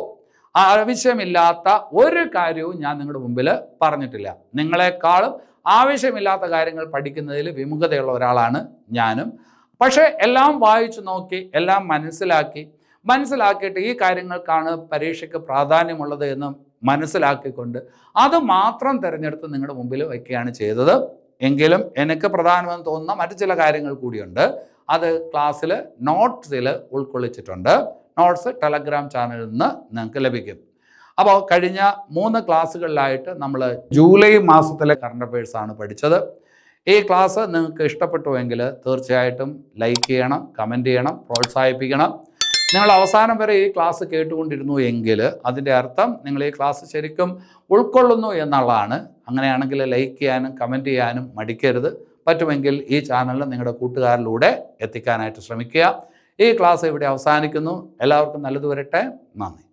ആവശ്യമില്ലാത്ത ഒരു കാര്യവും ഞാൻ നിങ്ങളുടെ മുമ്പിൽ പറഞ്ഞിട്ടില്ല. നിങ്ങളെക്കാളും ആവശ്യമില്ലാത്ത കാര്യങ്ങൾ പഠിക്കുന്നതിൽ വിമുഖതയുള്ള ഒരാളാണ് ഞാനും. പക്ഷേ എല്ലാം വായിച്ചു നോക്കി, എല്ലാം മനസ്സിലാക്കിയിട്ട് ഈ കാര്യങ്ങൾക്കാണ് പരീക്ഷയ്ക്ക് പ്രാധാന്യമുള്ളത് എന്ന് മനസ്സിലാക്കിക്കൊണ്ട് അത് മാത്രം തിരഞ്ഞെടുത്ത് നിങ്ങളുടെ മുമ്പിൽ വയ്ക്കുകയാണ് ചെയ്തത്. എങ്കിലും എനിക്ക് പ്രധാനമെന്ന് തോന്നുന്ന മറ്റു ചില കാര്യങ്ങൾ കൂടിയുണ്ട്. അത് ക്ലാസ്സിൽ നോട്ട്സിൽ ഉൾക്കൊള്ളിച്ചിട്ടുണ്ട്. നോട്ട്സ് ടെലഗ്രാം ചാനലിൽ നിന്ന് നിങ്ങൾക്ക് ലഭിക്കും. അപ്പോൾ കഴിഞ്ഞ 3 ക്ലാസ്സുകളിലായിട്ട് നമ്മൾ ജൂലൈ മാസത്തിലെ കറണ്ട് അഫയേഴ്സ് ആണ് പഠിച്ചത്. ഈ ക്ലാസ് നിങ്ങൾക്ക് ഇഷ്ടപ്പെട്ടുവെങ്കിൽ തീർച്ചയായിട്ടും ലൈക്ക് ചെയ്യണം, കമൻറ്റ് ചെയ്യണം, പ്രോത്സാഹിപ്പിക്കണം. നിങ്ങൾ അവസാനം വരെ ഈ ക്ലാസ് കേട്ടുകൊണ്ടിരുന്നു എങ്കിൽ അതിൻ്റെ അർത്ഥം നിങ്ങൾ ഈ ക്ലാസ് ശരിക്കും ഉൾക്കൊള്ളുന്നു എന്നുള്ളതാണ്. അങ്ങനെയാണെങ്കിൽ ലൈക്ക് ചെയ്യാനും കമൻറ്റ് ചെയ്യാനും മടിക്കരുത്. പറ്റുമെങ്കിൽ ഈ ചാനൽ നിങ്ങളുടെ കൂട്ടുകാരിലൂടെ എത്തിക്കാനായിട്ട് ശ്രമിക്കുക. ഈ ക്ലാസ് ഇവിടെ അവസാനിക്കുന്നു. എല്ലാവർക്കും നല്ലത് വരട്ടെ. നന്ദി.